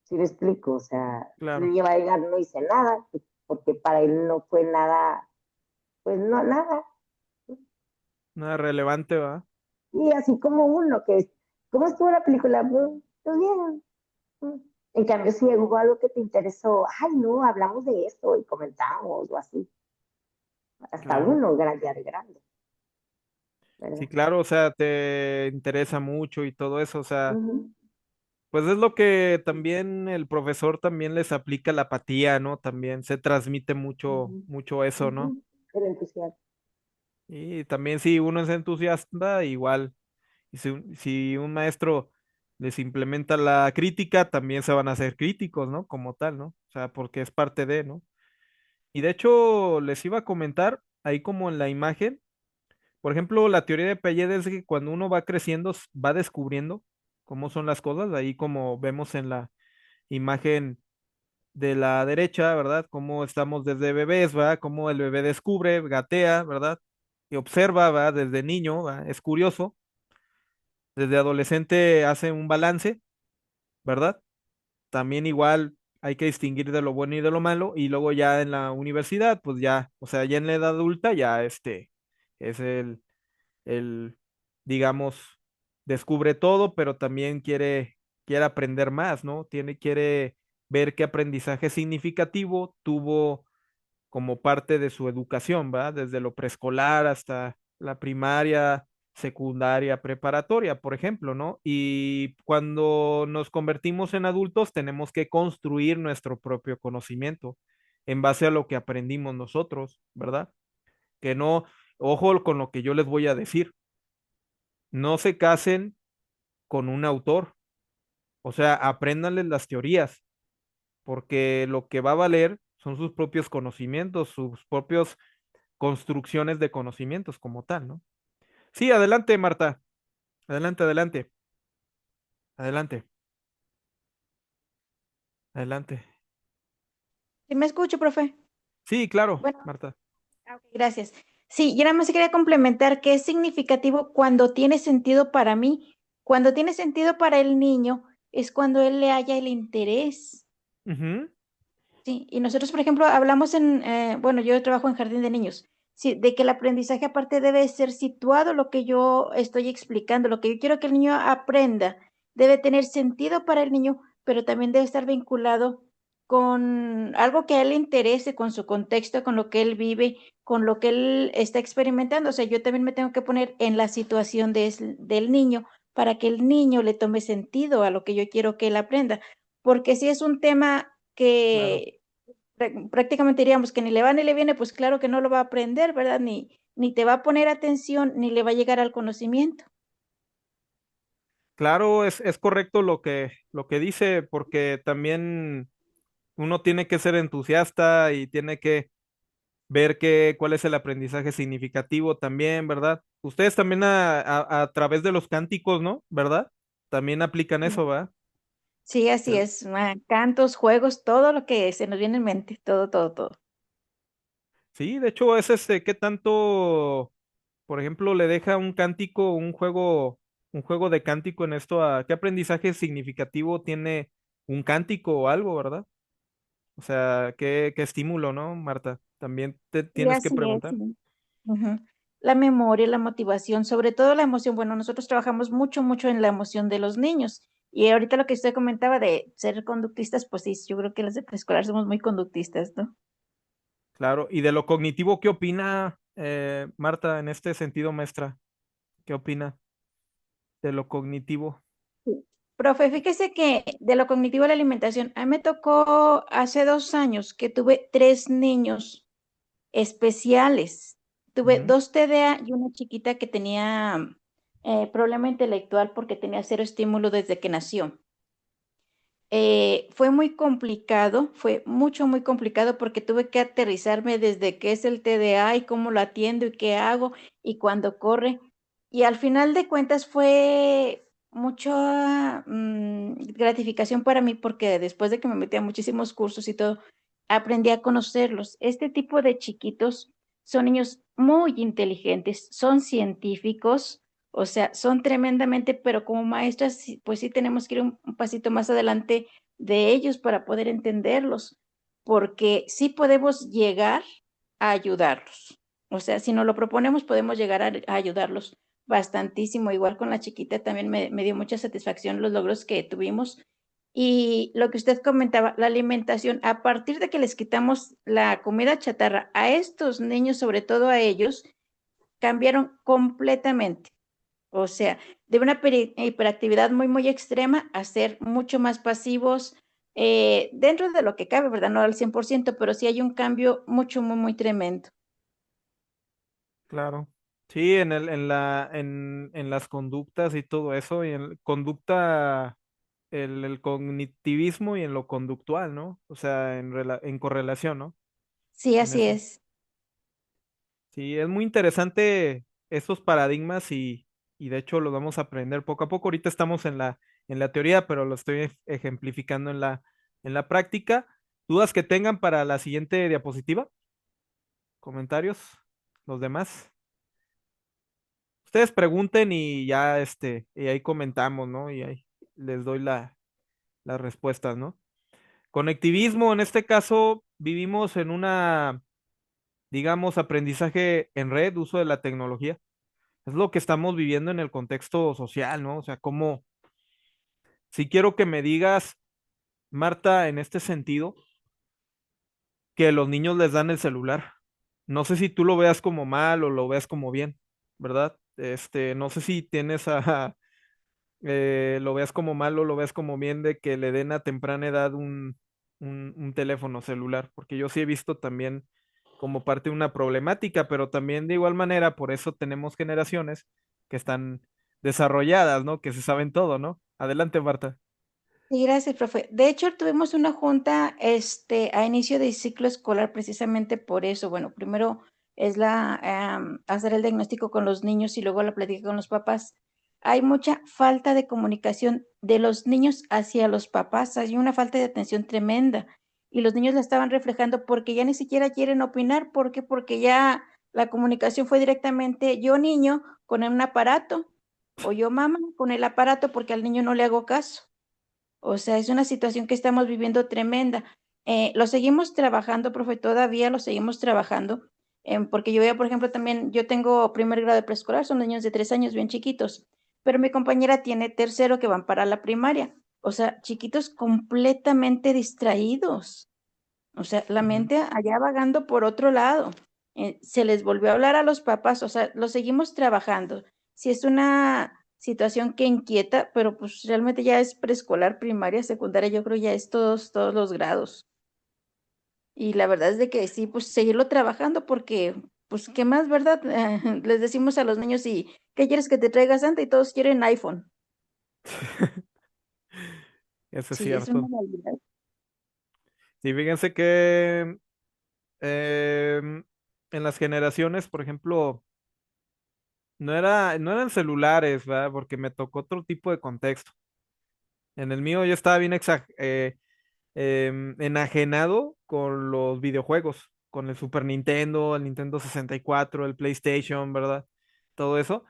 ¿sí me explico? O sea, el Claro. niño va a llegar, no hice nada, pues, porque para él no fue nada, pues no, nada. Nada relevante, ¿va? Y así como uno, que es, ¿cómo estuvo la película? Pues bien. Mm. En cambio, si hubo algo que te interesó, ay, no, hablamos de esto y comentamos o así. Hasta Claro. uno, ya de grande, Sí, ¿verdad? claro, o sea, te interesa mucho y todo eso, o sea, Ujú, pues es lo que también el profesor también les aplica la apatía, ¿no? También se transmite mucho, ujú, mucho eso, ¿no? ujú. El entusiasmo. Y también si uno es entusiasta, igual. Y si un maestro les implementa la crítica, también se van a hacer críticos, ¿no? Como tal, ¿no? O sea, porque es parte de, ¿no? Y de hecho, les iba a comentar ahí como en la imagen, por ejemplo, la teoría de Piaget es que cuando uno va creciendo, va descubriendo cómo son las cosas, ahí como vemos en la imagen de la derecha, ¿verdad? Cómo estamos desde bebés, ¿verdad? Cómo el bebé descubre, gatea, ¿verdad? Y observa, ¿verdad? Desde niño, ¿verdad? Es curioso. Desde adolescente hace un balance, ¿verdad? También igual hay que distinguir de lo bueno y de lo malo, y luego ya en la universidad, pues ya, o sea, ya en la edad adulta, ya es el, digamos, descubre todo, pero también quiere quiere aprender más, ¿no? Quiere ver qué aprendizaje significativo tuvo como parte de su educación, ¿va? Desde lo preescolar hasta la primaria, secundaria, preparatoria, por ejemplo, ¿no? Y cuando nos convertimos en adultos, tenemos que construir nuestro propio conocimiento en base a lo que aprendimos nosotros, ¿verdad? Que no, ojo con lo que yo les voy a decir, no se casen con un autor, o sea, apréndanles las teorías, porque lo que va a valer son sus propios conocimientos, sus propios construcciones de conocimientos como tal, ¿no? Sí, adelante, Marta. Adelante, adelante. Adelante, adelante. ¿Sí me escucho, profe? Sí, claro, Bueno, Marta. ok, gracias. Sí, yo nada más quería complementar que es significativo cuando tiene sentido para mí. Cuando tiene sentido para el niño es cuando él le haya el interés. Ujú. Sí, y nosotros, por ejemplo, hablamos bueno, yo trabajo en jardín de niños, sí, de que el aprendizaje aparte debe ser situado lo que yo estoy explicando, lo que yo quiero que el niño aprenda, debe tener sentido para el niño, pero también debe estar vinculado con algo que a él le interese, con su contexto, con lo que él vive, con lo que él está experimentando. O sea, yo también me tengo que poner en la situación del niño para que el niño le tome sentido a lo que yo quiero que él aprenda. Porque si es un tema Claro. que prácticamente diríamos que ni le va ni le viene, pues claro que no lo va a aprender, ¿verdad? Ni te va a poner atención, ni le va a llegar al conocimiento. Claro, es correcto lo que dice, porque también uno tiene que ser entusiasta y tiene que ver cuál es el aprendizaje significativo también, ¿verdad? Ustedes también a través de los cánticos, ¿no? ¿Verdad? También aplican Sí, eso, ¿verdad? sí, así El- es. Cantos, juegos, todo lo que se nos viene en mente, todo, todo, todo. Sí, de hecho, es qué tanto, por ejemplo, le deja un cántico, un juego de cántico en esto a qué aprendizaje significativo tiene un cántico o algo, ¿verdad? O sea, qué estímulo, ¿no, Marta? También te Sí, tienes que así es. preguntar. Sí. Ujú. La memoria, la motivación, sobre todo la emoción. Bueno, nosotros trabajamos mucho, mucho en la emoción de los niños. Y ahorita lo que usted comentaba de ser conductistas, pues sí, yo creo que los de preescolar somos muy conductistas, ¿no? Claro. Y de lo cognitivo, ¿qué opina Marta en este sentido, maestra? ¿Qué opina de lo cognitivo? Sí. Profe, fíjese que de lo cognitivo a la alimentación, a mí me tocó hace 2 años que tuve 3 niños especiales. Tuve Ujú. 2 TDA y una chiquita que tenía problema intelectual porque tenía cero estímulo desde que nació. Fue muy complicado, fue mucho, muy complicado porque tuve que aterrizarme desde qué es el TDA y cómo lo atiendo y qué hago y cuándo corre. Y al final de cuentas fue mucha gratificación para mí porque después de que me metí a muchísimos cursos y todo, aprendí a conocerlos. Este tipo de chiquitos son niños muy inteligentes, son científicos, o sea, son tremendamente, pero como maestras, pues sí tenemos que ir un pasito más adelante de ellos para poder entenderlos, porque sí podemos llegar a ayudarlos. O sea, si nos lo proponemos, podemos llegar a ayudarlos bastantísimo. Igual con la chiquita también me dio mucha satisfacción los logros que tuvimos. Y lo que usted comentaba, la alimentación, a partir de que les quitamos la comida chatarra a estos niños, sobre todo a ellos, cambiaron completamente. O sea, de una hiperactividad muy, muy extrema a ser mucho más pasivos, dentro de lo que cabe, ¿verdad? No al 100%, pero sí hay un cambio mucho, muy, muy tremendo. Claro. Sí, en las conductas y todo eso, y en conducta, el cognitivismo y en lo conductual, ¿no? O sea, en correlación, ¿no? Sí, En así eso. es. Sí, es muy interesante estos paradigmas y de hecho los vamos a aprender poco a poco. Ahorita estamos en la teoría, pero lo estoy ejemplificando en la práctica. ¿Dudas que tengan para la siguiente diapositiva? ¿Comentarios? ¿Los demás? Ustedes pregunten y ya y ahí comentamos, ¿no? Y ahí les doy las respuestas, ¿no? Conectivismo, en este caso, vivimos en digamos, aprendizaje en red, uso de la tecnología. Es lo que estamos viviendo en el contexto social, ¿no? O sea, cómo sí quiero que me digas, Marta, en este sentido, que los niños les dan el celular. No sé si tú lo veas como mal o lo veas como bien, ¿verdad? No sé si tienes lo veas como mal o lo veas como bien de que le den a temprana edad un teléfono celular, porque yo sí he visto también como parte de una problemática, pero también de igual manera, por eso tenemos generaciones que están desarrolladas, ¿no? Que se saben todo, ¿no? Adelante, Marta. Sí, gracias, profe. De hecho, tuvimos una junta, a inicio de ciclo escolar precisamente por eso. Bueno, primero es hacer el diagnóstico con los niños y luego la plática con los papás. Hay mucha falta de comunicación de los niños hacia los papás. Hay una falta de atención tremenda y los niños la estaban reflejando porque ya ni siquiera quieren opinar. ¿Por qué? Porque ya la comunicación fue directamente yo niño con un aparato o yo mamá con el aparato porque al niño no le hago caso. O sea, es una situación que estamos viviendo tremenda. Lo seguimos trabajando, profe, todavía lo seguimos trabajando, porque yo veo, por ejemplo, también, yo tengo primer grado de preescolar, son niños de 3 años bien chiquitos, pero mi compañera tiene tercero que van para la primaria. O sea, chiquitos completamente distraídos. O sea, la Ujú. mente allá vagando por otro lado. Se les volvió a hablar a los papás, o sea, lo seguimos trabajando. Si es una situación que inquieta, pero pues realmente ya es preescolar, primaria, secundaria, yo creo ya es todos los grados. Y la verdad es de que sí, pues seguirlo trabajando porque, pues, ¿qué más, verdad? Les decimos a los niños, ¿y qué quieres que te traiga Santa? Y todos quieren iPhone. Eso es Sí, es una cierto. realidad. Sí, fíjense que en las generaciones, por ejemplo, no eran celulares, ¿verdad? Porque me tocó otro tipo de contexto. En el mío yo estaba bien enajenado con los videojuegos, con el Super Nintendo, el Nintendo 64, el PlayStation, ¿verdad? Todo eso.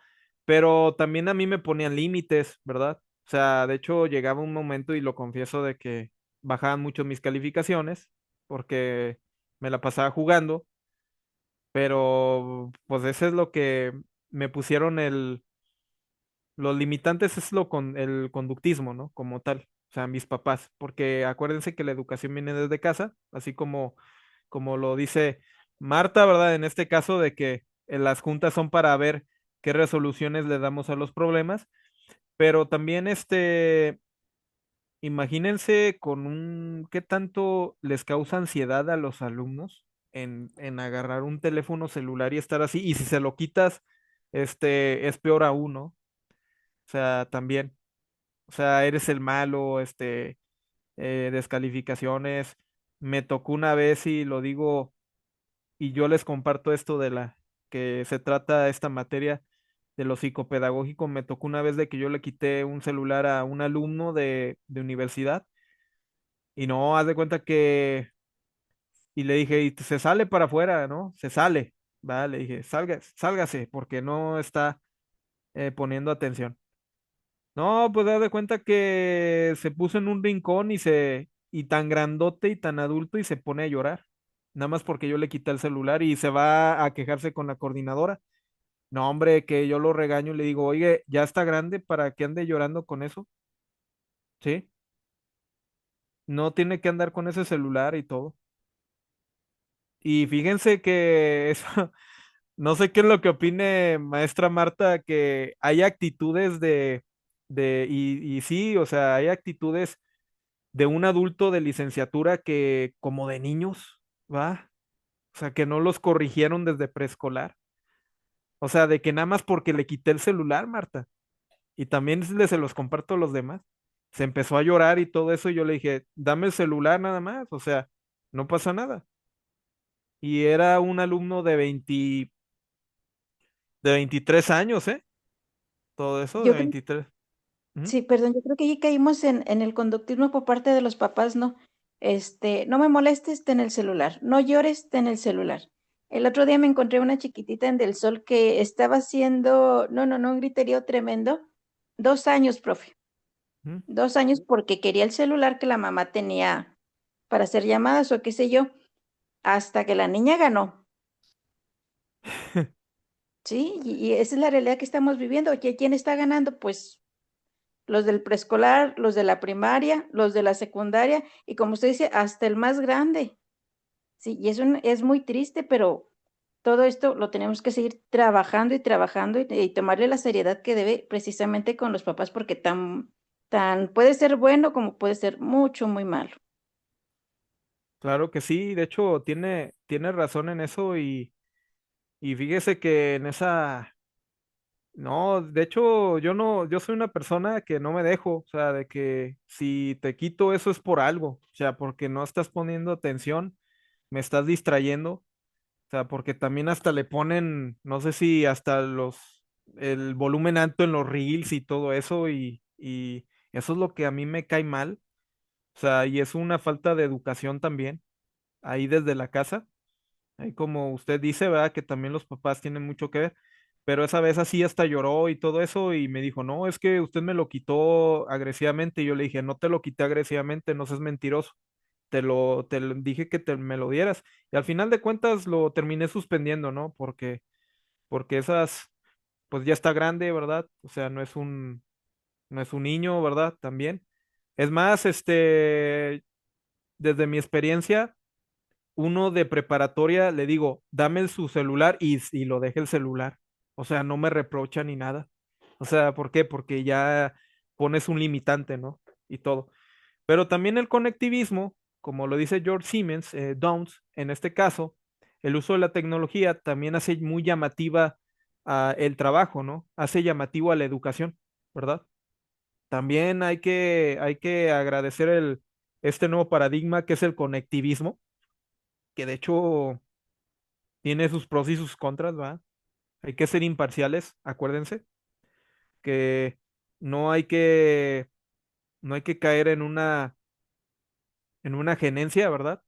Pero también a mí me ponían límites, ¿verdad? O sea, de hecho llegaba un momento, y lo confieso, de que bajaban mucho mis calificaciones porque me la pasaba jugando, pero pues ese es lo que me pusieron los limitantes, es el conductismo, ¿no? Como tal, o sea, mis papás, porque acuérdense que la educación viene desde casa, así como lo dice Marta, ¿verdad? En este caso de que las juntas son para ver qué resoluciones le damos a los problemas, pero también imagínense qué tanto les causa ansiedad a los alumnos en agarrar un teléfono celular y estar así, y si se lo quitas, es peor aún, ¿no? O sea, también. O sea, eres el malo, descalificaciones. Me tocó una vez, y lo digo, y yo les comparto esto de que se trata esta materia de lo psicopedagógico. Me tocó una vez de que yo le quité un celular a un alumno de universidad, y no, haz de cuenta y le dije, y se sale para afuera, ¿no? Se sale, ¿va? Le dije, sálgase, porque no está poniendo atención. No, pues da de cuenta que se puso en un rincón y tan grandote y tan adulto, y se pone a llorar. Nada más porque yo le quité el celular y se va a quejarse con la coordinadora. No, hombre, que yo lo regaño y le digo, oye, ya está grande para que ande llorando con eso, ¿sí? No tiene que andar con ese celular y todo. Y fíjense que eso, no sé qué es lo que opine maestra Marta, que hay actitudes y sí, o sea, hay actitudes de un adulto de licenciatura que como de niños, ¿va? O sea, que no los corrigieron desde preescolar. O sea, de que nada más porque le quité el celular, Marta, y también se los comparto a los demás, se empezó a llorar y todo eso, y yo le dije, dame el celular nada más, o sea, no pasa nada. Y era un alumno de 23 años, ¿eh? Todo eso de Yo creo 23. Ujú. Sí, perdón, yo creo que ahí caímos en el conductismo por parte de los papás, ¿no? No me molestes, ten el celular, no llores, ten el celular. El otro día me encontré una chiquitita en Del Sol que estaba haciendo, no, un griterío tremendo. 2 años, profe, Ujú. 2 años porque quería el celular que la mamá tenía para hacer llamadas o qué sé yo, hasta que la niña ganó, ¿sí? Y esa es la realidad que estamos viviendo. ¿Quién está ganando? Pues los del preescolar, los de la primaria, los de la secundaria y como usted dice, hasta el más grande. Sí, y es muy triste, pero todo esto lo tenemos que seguir trabajando y trabajando y tomarle la seriedad que debe precisamente con los papás, porque tan puede ser bueno como puede ser mucho, muy malo. Claro que sí, de hecho tiene razón en eso y fíjese que en esa, no, de hecho yo no, yo soy una persona que no me dejo, o sea, de que si te quito eso es por algo, o sea, porque no estás poniendo atención, me estás distrayendo, o sea, porque también hasta le ponen, no sé si hasta el volumen alto en los reels y todo eso y eso es lo que a mí me cae mal, o sea, y es una falta de educación también, ahí desde la casa. Ahí como usted dice, ¿verdad? Que también los papás tienen mucho que ver, pero esa vez así hasta lloró y todo eso y me dijo, no, es que usted me lo quitó agresivamente y yo le dije, no te lo quité agresivamente, no seas mentiroso, dije que me lo dieras y al final de cuentas lo terminé suspendiendo, ¿no? Porque esas, pues ya está grande, ¿verdad? O sea, no es un niño, ¿verdad? También. Es más, desde mi experiencia uno de preparatoria le digo, dame su celular y lo deje el celular. O sea, no me reprocha ni nada. O sea, ¿por qué? Porque ya pones un limitante, ¿no? Y todo. Pero también el conectivismo, como lo dice George Siemens, Downs, en este caso, el uso de la tecnología también hace muy llamativa el trabajo, ¿no? Hace llamativo a la educación, ¿verdad? También hay que agradecer este nuevo paradigma que es el conectivismo, que de hecho tiene sus pros y sus contras, ¿va? Hay que ser imparciales, acuérdense, que no hay que, no hay que caer en una gerencia, ¿verdad?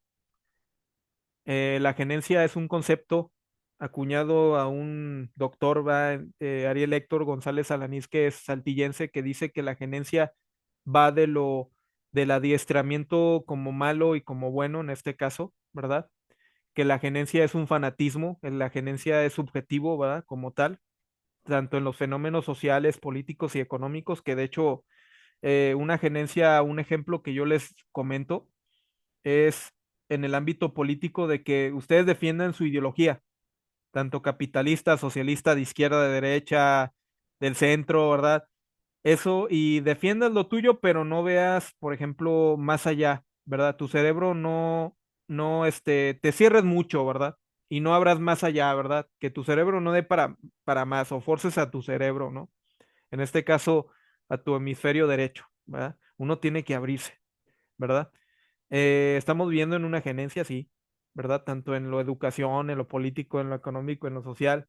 La gerencia es un concepto acuñado a un doctor, ¿va? Ariel Héctor González Alanís, que es saltillense, que dice que la gerencia va del adiestramiento como malo y como bueno en este caso, ¿verdad? Que la gerencia es un fanatismo, que la gerencia es subjetivo, ¿verdad? Como tal tanto en los fenómenos sociales, políticos y económicos, que de hecho una gerencia, un ejemplo que yo les comento es en el ámbito político de que ustedes defiendan su ideología, tanto capitalista, socialista, de izquierda, de derecha, del centro, ¿verdad? Eso, y defiendas lo tuyo, pero no veas, por ejemplo, más allá, ¿verdad? Tu cerebro te cierres mucho, ¿verdad? Y no abras más allá, ¿verdad? Que tu cerebro no dé para más, o forces a tu cerebro, ¿no? En este caso, a tu hemisferio derecho, ¿verdad? Uno tiene que abrirse, ¿verdad? Estamos viviendo en una gerencia, sí, ¿verdad? Tanto en lo educación, en lo político, en lo económico, en lo social.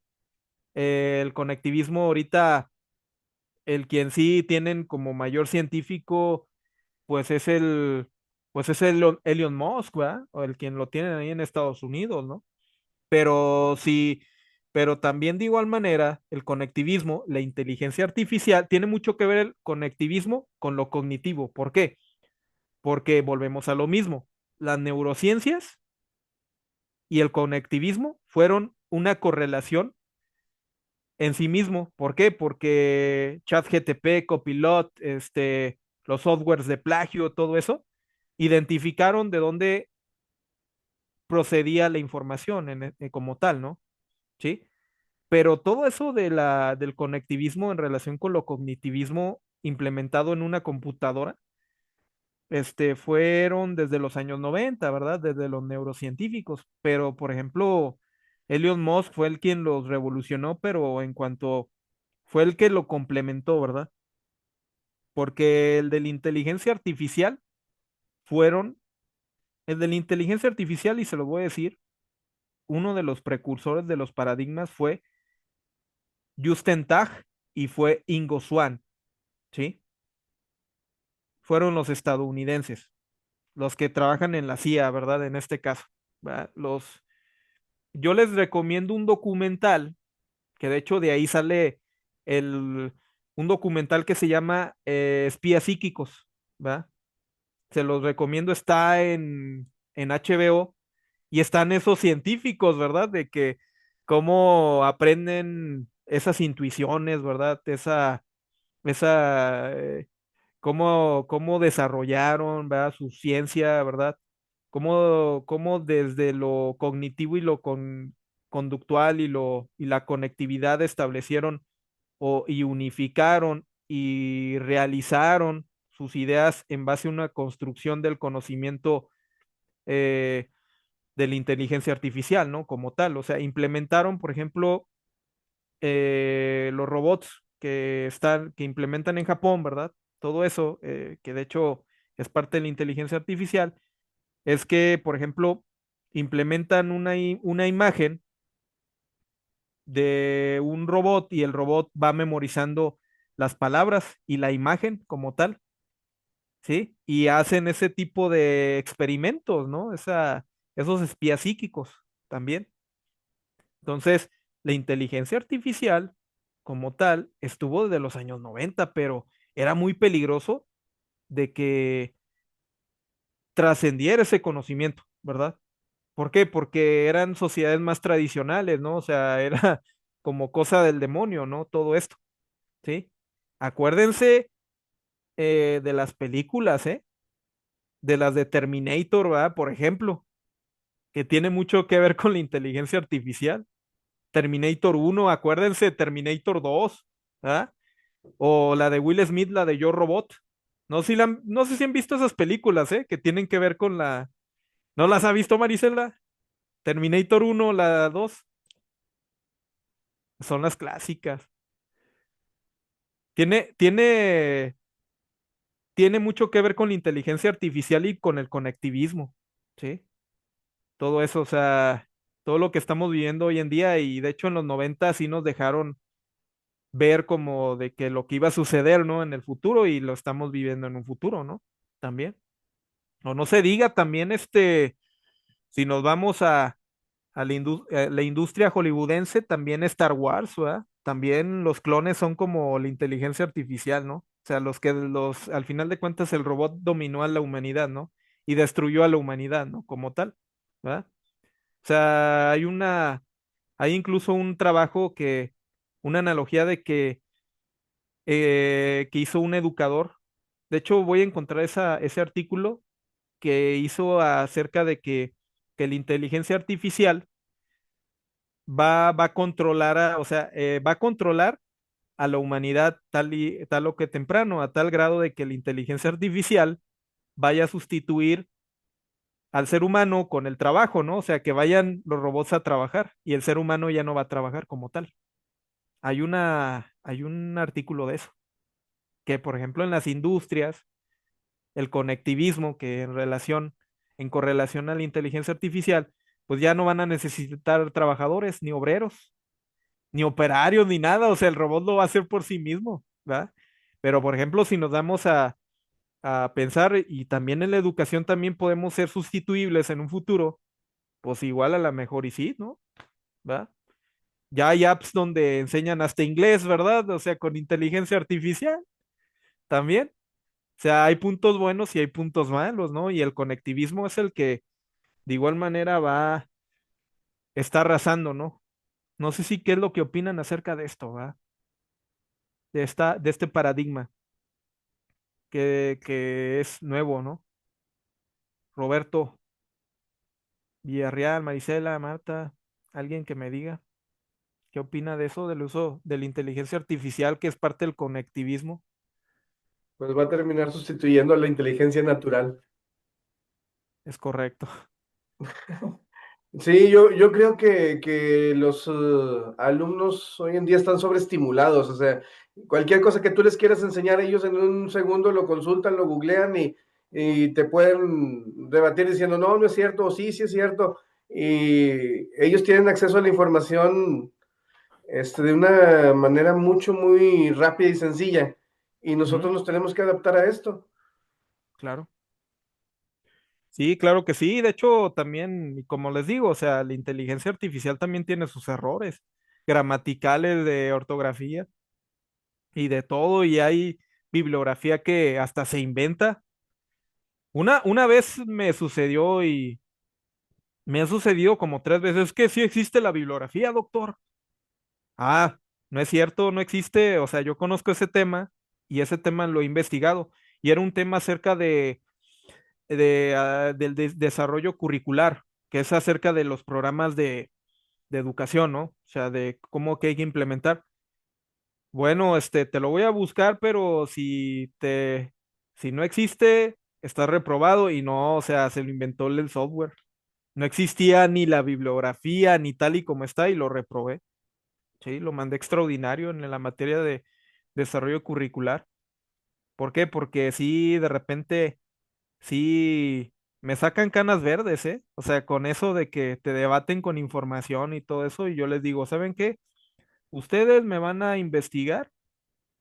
El conectivismo ahorita el quien sí tienen como mayor científico, pues es Elon Musk, ¿verdad? O el quien lo tienen ahí en Estados Unidos, ¿no? Pero sí, pero también de igual manera, el conectivismo, la inteligencia artificial, tiene mucho que ver el conectivismo con lo cognitivo. ¿Por qué? Porque volvemos a lo mismo. Las neurociencias y el conectivismo fueron una correlación en sí mismo. ¿Por qué? Porque ChatGTP, Copilot, los softwares de plagio, todo eso, identificaron de dónde procedía la información como tal, ¿no? Sí. Pero todo eso del conectivismo en relación con lo cognitivismo implementado en una computadora, fueron desde los años 90, ¿verdad? Desde los neurocientíficos. Pero, por ejemplo, Elon Musk fue el quien los revolucionó, pero en cuanto fue el que lo complementó, ¿verdad? Porque fueron, el de la inteligencia artificial, y se lo voy a decir, uno de los precursores de los paradigmas fue Justin Tag y fue Ingo Swann, ¿sí? Fueron los estadounidenses, los que trabajan en la CIA, ¿verdad? En este caso, ¿verdad? Yo les recomiendo un documental, que de hecho de ahí sale el, un documental que se llama Espías Psíquicos, ¿verdad? Se los recomiendo, está en HBO y están esos científicos, ¿verdad? De que cómo aprenden esas intuiciones, ¿verdad? cómo desarrollaron, ¿verdad? Su ciencia, ¿verdad? Cómo desde lo cognitivo y lo conductual y la conectividad establecieron y unificaron y realizaron sus ideas en base a una construcción del conocimiento eh, de la inteligencia artificial, ¿no? Como tal, o sea, implementaron, por ejemplo, los robots que implementan en Japón, ¿verdad? Todo eso, que de hecho es parte de la inteligencia artificial, es que, por ejemplo, implementan una imagen de un robot y el robot va memorizando las palabras y la imagen como tal, ¿sí? Y hacen ese tipo de experimentos, ¿no? Esos espías psíquicos también. Entonces, la inteligencia artificial como tal estuvo desde los años 90, pero era muy peligroso de que trascendiera ese conocimiento, ¿verdad? ¿Por qué? Porque eran sociedades más tradicionales, ¿no? O sea, era como cosa del demonio, ¿no? Todo esto, ¿sí? Acuérdense de las películas, ¿eh? De las de Terminator, ¿verdad? Por ejemplo, que tiene mucho que ver con la inteligencia artificial. Terminator 1, acuérdense, Terminator 2, ¿verdad? O la de Will Smith, la de Yo Robot. No sé si han visto esas películas, ¿eh? Que tienen que ver con la... ¿No las ha visto, Marisela? Terminator 1, la 2, son las clásicas. Tiene, tiene, tiene mucho que ver con la inteligencia artificial y con el conectivismo, ¿sí? Todo eso, o sea, todo lo que estamos viviendo hoy en día y de hecho en los 90 sí nos dejaron ver como de que lo que iba a suceder, ¿no? En el futuro y lo estamos viviendo en un futuro, ¿no? También. O no se diga también si nos vamos a la industria hollywoodense, también Star Wars, ¿verdad? También los clones son como la inteligencia artificial, ¿no? O sea, al final de cuentas el robot dominó a la humanidad, ¿no? Y destruyó a la humanidad, ¿no? Como tal, ¿verdad? O sea, hay incluso un trabajo una analogía de que hizo un educador. De hecho, voy a encontrar ese artículo que hizo acerca de que la inteligencia artificial va a controlar, o sea, va a controlar a la humanidad tal o que temprano, a tal grado de que la inteligencia artificial vaya a sustituir al ser humano con el trabajo, ¿no? O sea, que vayan los robots a trabajar y el ser humano ya no va a trabajar como tal. Hay un artículo de eso, que por ejemplo en las industrias, el conectivismo, que en correlación a la inteligencia artificial, pues ya no van a necesitar trabajadores ni obreros, ni operarios, ni nada, o sea, el robot lo va a hacer por sí mismo, ¿verdad? Pero, por ejemplo, si nos damos a pensar, y también en la educación también podemos ser sustituibles en un futuro, pues igual a la mejor y sí, ¿no? ¿Verdad? Ya hay apps donde enseñan hasta inglés, ¿verdad? O sea, con inteligencia artificial también. O sea, hay puntos buenos y hay puntos malos, ¿no? Y el conectivismo es el que de igual manera está arrasando, ¿no? No sé si qué es lo que opinan acerca de esto, ¿verdad? De este paradigma que es nuevo, ¿no? Roberto Villarreal, Marisela, Marta, alguien que me diga qué opina de eso, del uso de la inteligencia artificial que es parte del conectivismo. Pues va a terminar sustituyendo a la inteligencia natural. Es correcto. Sí, yo creo que los alumnos hoy en día están sobreestimulados, o sea, cualquier cosa que tú les quieras enseñar, ellos en un segundo lo consultan, lo googlean y te pueden debatir diciendo, no, no es cierto, o sí, sí es cierto, y ellos tienen acceso a la información de una manera muy rápida y sencilla, y Ujú, nosotros nos tenemos que adaptar a esto. claro. Sí, claro que sí. De hecho, también, y como les digo, o sea, la inteligencia artificial también tiene sus errores gramaticales, de ortografía y de todo, y hay bibliografía que hasta se inventa. Una vez me sucedió y me ha sucedido como 3 veces que sí existe la bibliografía, doctor. Ah, no es cierto, no existe. O sea, yo conozco ese tema y ese tema lo he investigado. y era un tema acerca del desarrollo curricular, que es acerca de los programas de educación, ¿no? O sea, de cómo que hay que implementar. Bueno, te lo voy a buscar, pero si no existe, está reprobado y no, o sea, se lo inventó el software. No existía ni la bibliografía, ni tal y como está, y lo reprobé. Sí, lo mandé extraordinario en la materia de desarrollo curricular. ¿Por qué? Porque sí, de repente, sí, me sacan canas verdes, ¿eh? O sea, con eso de que te debaten con información y todo eso, y yo les digo, ¿saben qué? Ustedes me van a investigar,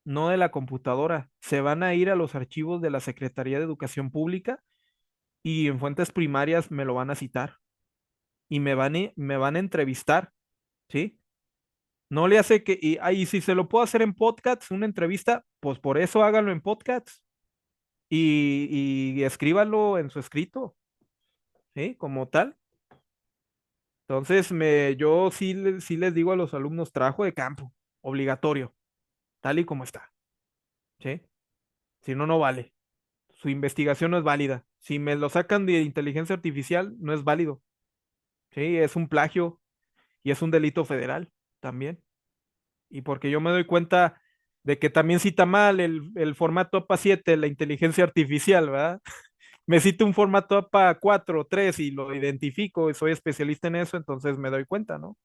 no de la computadora, se van a ir a los archivos de la Secretaría de Educación Pública y en fuentes primarias me lo van a citar y me van a entrevistar, ¿sí? No le hace que, y ahí si se lo puedo hacer en podcast, una entrevista, pues por eso háganlo en podcast y escríbalo en su escrito, ¿sí? Como tal. Entonces, yo sí, sí les digo a los alumnos, trabajo de campo, obligatorio, tal y como está, ¿sí? Si no, no vale. Su investigación no es válida. Si me lo sacan de inteligencia artificial, no es válido, ¿sí? Es un plagio y es un delito federal también. Y porque yo me doy cuenta de que también cita mal el formato APA 7, la inteligencia artificial, ¿verdad? Me cita un formato APA 4, 3 y lo identifico y soy especialista en eso, entonces me doy cuenta, ¿no?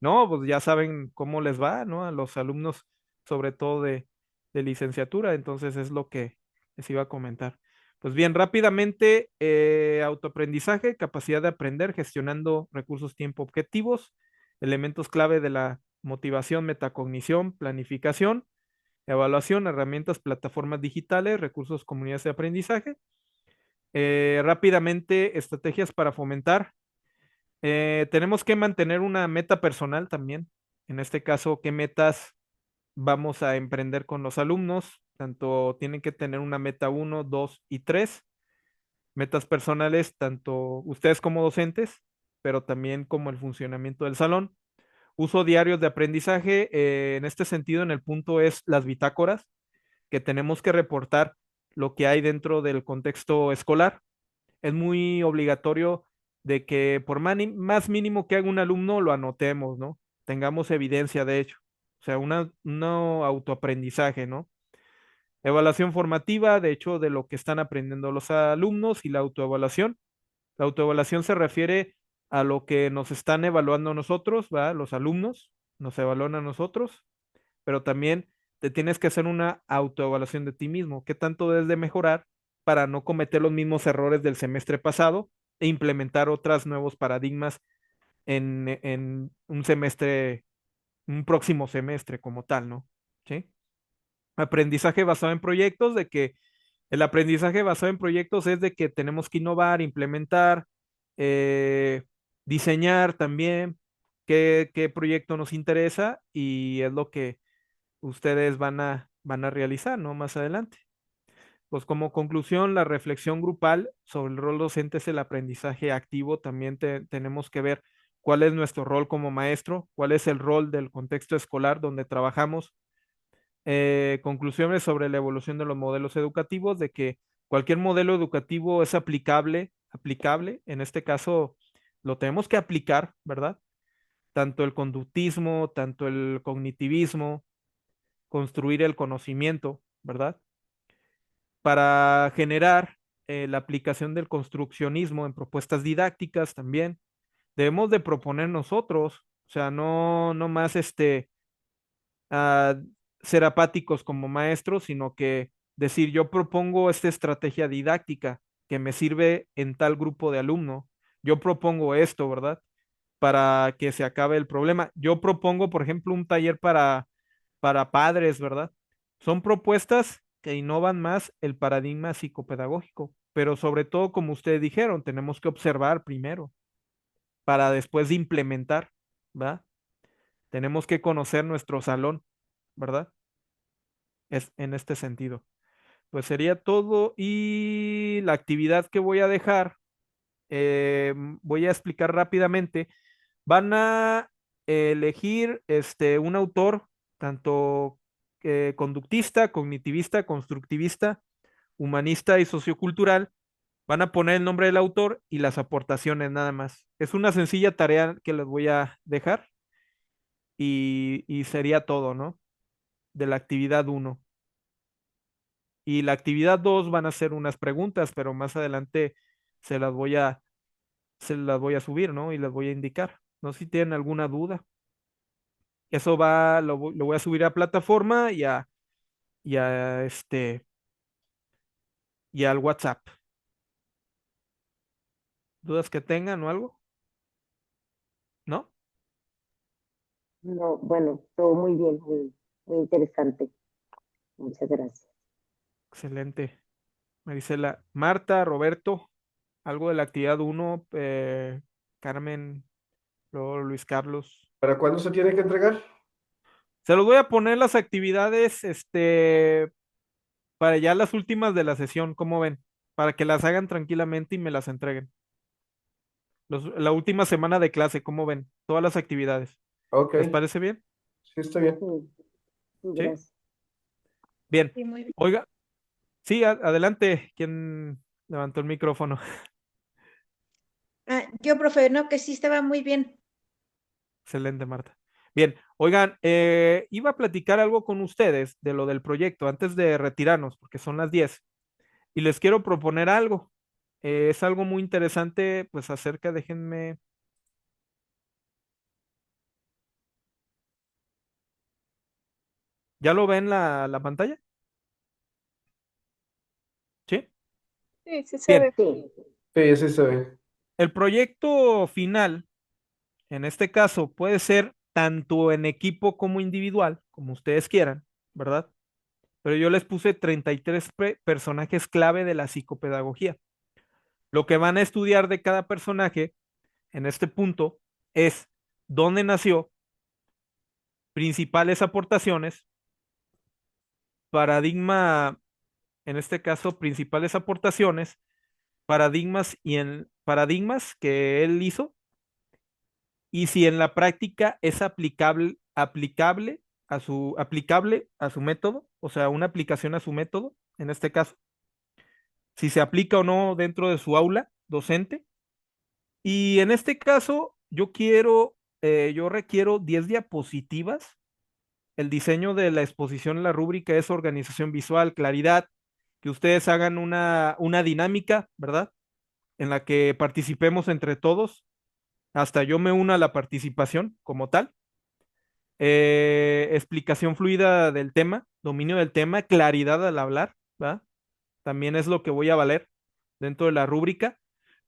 No, pues ya saben cómo les va, ¿no? A los alumnos, sobre todo de licenciatura, entonces es lo que les iba a comentar. Pues bien, rápidamente, autoaprendizaje, capacidad de aprender, gestionando recursos tiempo objetivos, elementos clave de la motivación, metacognición, planificación, evaluación, herramientas, plataformas digitales, recursos, comunidades de aprendizaje. Rápidamente, estrategias para fomentar. Tenemos que mantener una meta personal también. En este caso, ¿qué metas vamos a emprender con los alumnos? Tanto tienen que tener una meta 1, 2 y 3. Metas personales, tanto ustedes como docentes, pero también como el funcionamiento del salón. Uso diarios de aprendizaje. En este sentido, en el punto es las bitácoras, que tenemos que reportar lo que hay dentro del contexto escolar. Es muy obligatorio de que por más mínimo que haga un alumno lo anotemos, ¿no? Tengamos evidencia de hecho. O sea, un autoaprendizaje, ¿no? Evaluación formativa, de hecho, de lo que están aprendiendo los alumnos y la autoevaluación. La autoevaluación se refiere a lo que nos están evaluando nosotros, ¿va? Los alumnos nos evalúan a nosotros, pero también te tienes que hacer una autoevaluación de ti mismo. ¿Qué tanto debes de mejorar para no cometer los mismos errores del semestre pasado e implementar otros nuevos paradigmas en un semestre, un próximo semestre como tal, ¿no? ¿Sí? Aprendizaje basado en proyectos, de que el aprendizaje basado en proyectos es de que tenemos que innovar, implementar, eh, diseñar también qué proyecto nos interesa y es lo que ustedes van a realizar, ¿no? Más adelante. Pues como conclusión, la reflexión grupal sobre el rol docente es el aprendizaje activo. También tenemos que ver cuál es nuestro rol como maestro, cuál es el rol del contexto escolar donde trabajamos. Conclusiones sobre la evolución de los modelos educativos, de que cualquier modelo educativo es aplicable. En este caso, lo tenemos que aplicar, ¿verdad? Tanto el conductismo, tanto el cognitivismo, construir el conocimiento, ¿verdad? Para generar la aplicación del construccionismo en propuestas didácticas también. Debemos de proponer nosotros, o sea, no más a ser apáticos como maestros, sino que decir, yo propongo esta estrategia didáctica que me sirve en tal grupo de alumnos. Yo propongo esto, ¿verdad? Para que se acabe el problema. Yo propongo, por ejemplo, un taller para padres, ¿verdad? Son propuestas que innovan más el paradigma psicopedagógico, pero sobre todo, como ustedes dijeron, tenemos que observar primero para después de implementar, ¿verdad? Tenemos que conocer nuestro salón, ¿verdad? Es en este sentido. Pues sería todo y la actividad que voy a dejar, voy a explicar rápidamente. Van a elegir un autor, tanto conductista, cognitivista, constructivista, humanista y sociocultural, van a poner el nombre del autor y las aportaciones nada más. Es una sencilla tarea que les voy a dejar y sería todo, ¿no? De la actividad uno. Y la actividad 2 van a ser unas preguntas, pero más adelante se las voy a, se las voy a subir, ¿no? Y les voy a indicar. No sé si tienen alguna duda. Eso lo voy a subir a plataforma y a y al WhatsApp. ¿Dudas que tengan o algo? ¿No? No, bueno, todo muy bien, muy interesante. Muchas gracias. Excelente. Marisela, Marta, Roberto, algo de la actividad uno, Carmen, luego Luis Carlos. ¿Para cuándo se tiene que entregar? Se los voy a poner las actividades, para ya las últimas de la sesión, ¿cómo ven? Para que las hagan tranquilamente y me las entreguen. La última semana de clase, ¿cómo ven? Todas las actividades. Ok, ¿Les parece bien? sí, está bien. Sí, sí, ¿Sí? gracias. Bien. Sí, muy bien. Oiga, sí, adelante. ¿Quién levantó el micrófono? Yo, profe, no, que sí estaba muy bien. Excelente, Marta. Bien, oigan, iba a platicar algo con ustedes de lo del proyecto antes de retirarnos, porque son las 10, y les quiero proponer algo. Es algo muy interesante, pues acerca, déjenme. ¿Ya lo ven la pantalla? ¿Sí? Sí, sí se Bien, ve. Sí, Sí, sí se ve. el proyecto final, en este caso, puede ser tanto en equipo como individual, como ustedes quieran, ¿verdad? Pero yo les puse 33 personajes clave de la psicopedagogía. Lo que van a estudiar de cada personaje en este punto es dónde nació, principales aportaciones, paradigma, en este caso, principales aportaciones, paradigmas y en paradigmas que él hizo y si en la práctica es aplicable a su método, o sea, una aplicación a su método, en este caso, si se aplica o no dentro de su aula docente. Y en este caso, yo requiero 10 diapositivas. El diseño de la exposición en la rúbrica es organización visual, claridad, que ustedes hagan una dinámica, ¿verdad? En la que participemos entre todos. Hasta yo me uno a la participación como tal. Explicación fluida del tema, dominio del tema, claridad al hablar, ¿va? También es lo que voy a valer dentro de la rúbrica.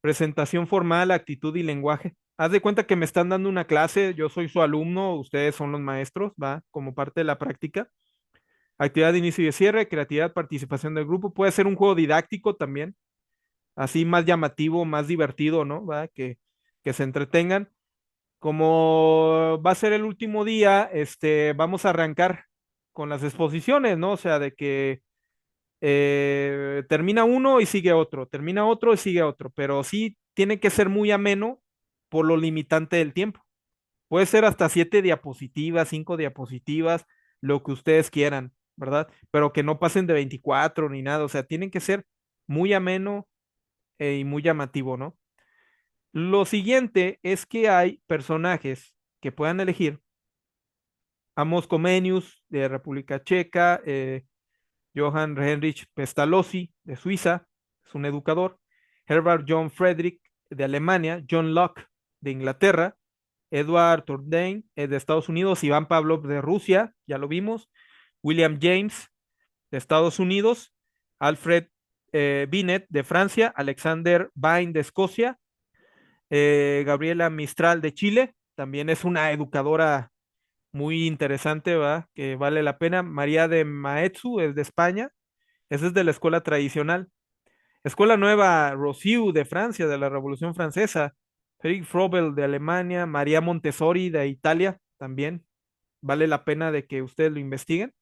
Presentación formal, actitud y lenguaje. Haz de cuenta que me están dando una clase, yo soy su alumno, ustedes son los maestros, ¿va? Como parte de la práctica. Actividad de inicio y de cierre, creatividad, participación del grupo. Puede ser un juego didáctico también, así más llamativo, más divertido, ¿no? ¿Va? Que se entretengan. Como va a ser el último día, vamos a arrancar con las exposiciones, ¿no? O sea, de que termina uno y sigue otro, termina otro y sigue otro, pero sí tiene que ser muy ameno por lo limitante del tiempo. Puede ser hasta 7 diapositivas, 5 diapositivas, lo que ustedes quieran, ¿verdad? Pero que no pasen de 24 ni nada, o sea, tienen que ser muy ameno y muy llamativo, ¿no? Lo siguiente es que hay personajes que puedan elegir. Amos Comenius de República Checa, Johann Heinrich Pestalozzi de Suiza, es un educador, Herbert John Friedrich de Alemania, John Locke de Inglaterra, Edward Turdein de Estados Unidos, Iván Pavlov de Rusia, ya lo vimos, William James de Estados Unidos, Alfred Binet de Francia, Alexander Vine de Escocia, Gabriela Mistral de Chile, también es una educadora muy interesante, ¿va? Que vale la pena. María de Maeztu es de España, esa es de la escuela tradicional. Escuela Nueva, Rossiu de Francia, de la Revolución Francesa. Frédéric Frobel de Alemania, María Montessori de Italia, también vale la pena de que ustedes lo investiguen.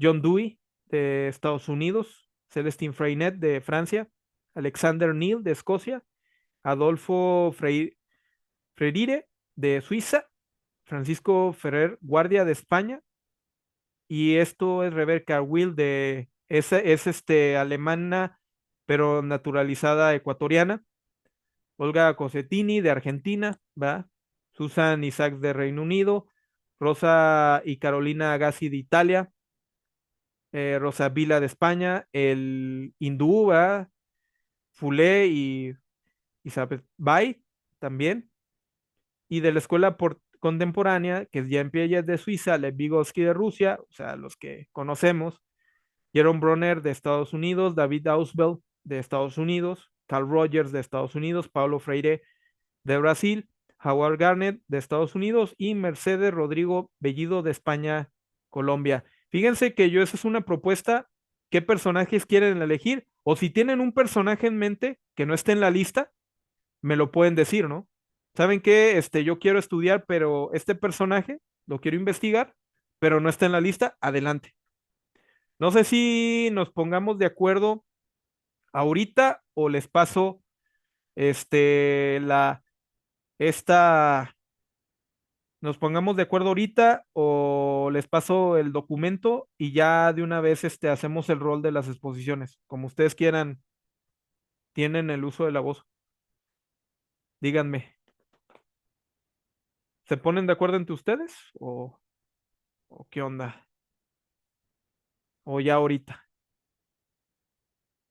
John Dewey de Estados Unidos, Celestine Freinet de Francia, Alexander Neal de Escocia, Adolfo Freire de Suiza, Francisco Ferrer Guardia de España, y esto es Rebecca Will de es alemana, pero naturalizada ecuatoriana. Olga Cosentini de Argentina, ¿va? Susan Isaacs de Reino Unido, Rosa y Carolina Agassi de Italia, Rosa Vila de España, el hindú, ¿va? Fulé y Isabel Bay también, y de la escuela contemporánea, que es Jean Piaget de Suiza, Lev Vygotsky de Rusia, o sea, los que conocemos, Jerome Bronner de Estados Unidos, David Ausubel de Estados Unidos, Carl Rogers de Estados Unidos, Paulo Freire de Brasil, Howard Garnett de Estados Unidos y Mercedes Rodrigo Bellido de España, Colombia. Fíjense que esa es una propuesta. ¿Qué personajes quieren elegir? O si tienen un personaje en mente que no esté en la lista, me lo pueden decir, ¿no? ¿Saben qué? Yo quiero estudiar, pero este personaje lo quiero investigar, pero no está en la lista, adelante. No sé si nos pongamos de acuerdo ahorita o les paso esta, nos pongamos de acuerdo ahorita o les paso el documento y ya de una vez hacemos el rol de las exposiciones. Como ustedes quieran, tienen el uso de la voz. Díganme, ¿se ponen de acuerdo entre ustedes o qué onda? O ya ahorita,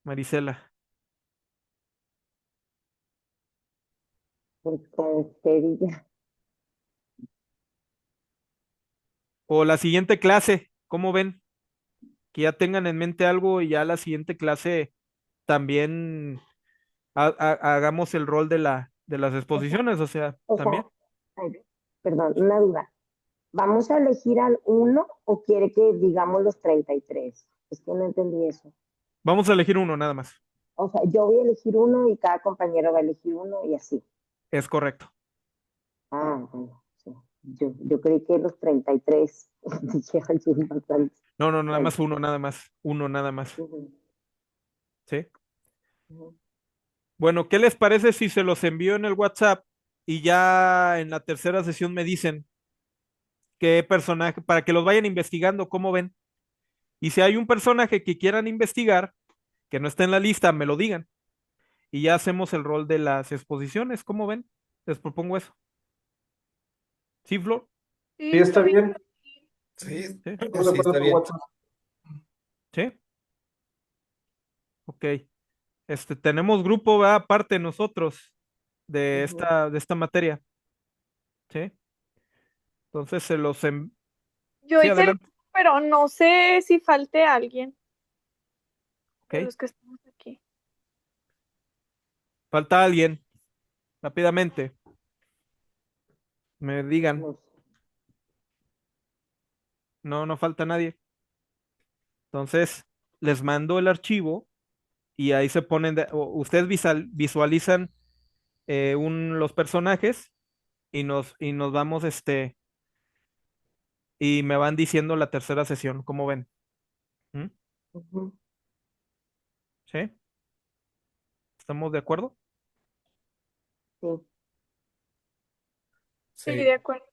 Marisela. Pues como usted diga. O la siguiente clase, ¿cómo ven? Que ya tengan en mente algo y ya la siguiente clase también hagamos el rol de las O sea, exposiciones, o sea, o también. sea, ay, perdón, una duda. ¿Vamos a elegir al uno o quiere que digamos los 33? Es que no entendí eso. Vamos a elegir uno nada más. O sea, yo voy a elegir uno y cada compañero va a elegir uno y así. Es correcto. Ah, bueno, sí. Yo creí que los 33 dijeron sus bastantes. No, no, nada Bueno, más uno, nada más. Uno, nada más. ujú, ¿Sí? ujú. Bueno, ¿qué les parece si se los envío en el WhatsApp y ya en la tercera sesión me dicen qué personaje, para que los vayan investigando, cómo ven? Y si hay un personaje que quieran investigar, que no está en la lista, me lo digan. Y ya hacemos el rol de las exposiciones, ¿cómo ven? Les propongo eso. ¿Sí, Flor? Sí, Sí, está está bien. bien. Sí, ¿Sí? Estamos de sí, acuerdo está por bien. WhatsApp. ¿Sí? Ok. Tenemos grupo, ¿verdad? Aparte nosotros de Ujú. esta materia. ¿Sí? Entonces Yo Sí, hice el, adelante. pero no sé si falte alguien de Ok. los que estamos aquí. Falta alguien, rápidamente. Me digan. No sé. No, no falta nadie. Entonces, les mando el archivo y ahí se ponen, ustedes visualizan los personajes y nos vamos, y me van diciendo la tercera sesión, ¿cómo ven? ¿Mm? Ujú, ¿Sí? ¿Estamos de acuerdo? sí. Sí, de Sí. acuerdo.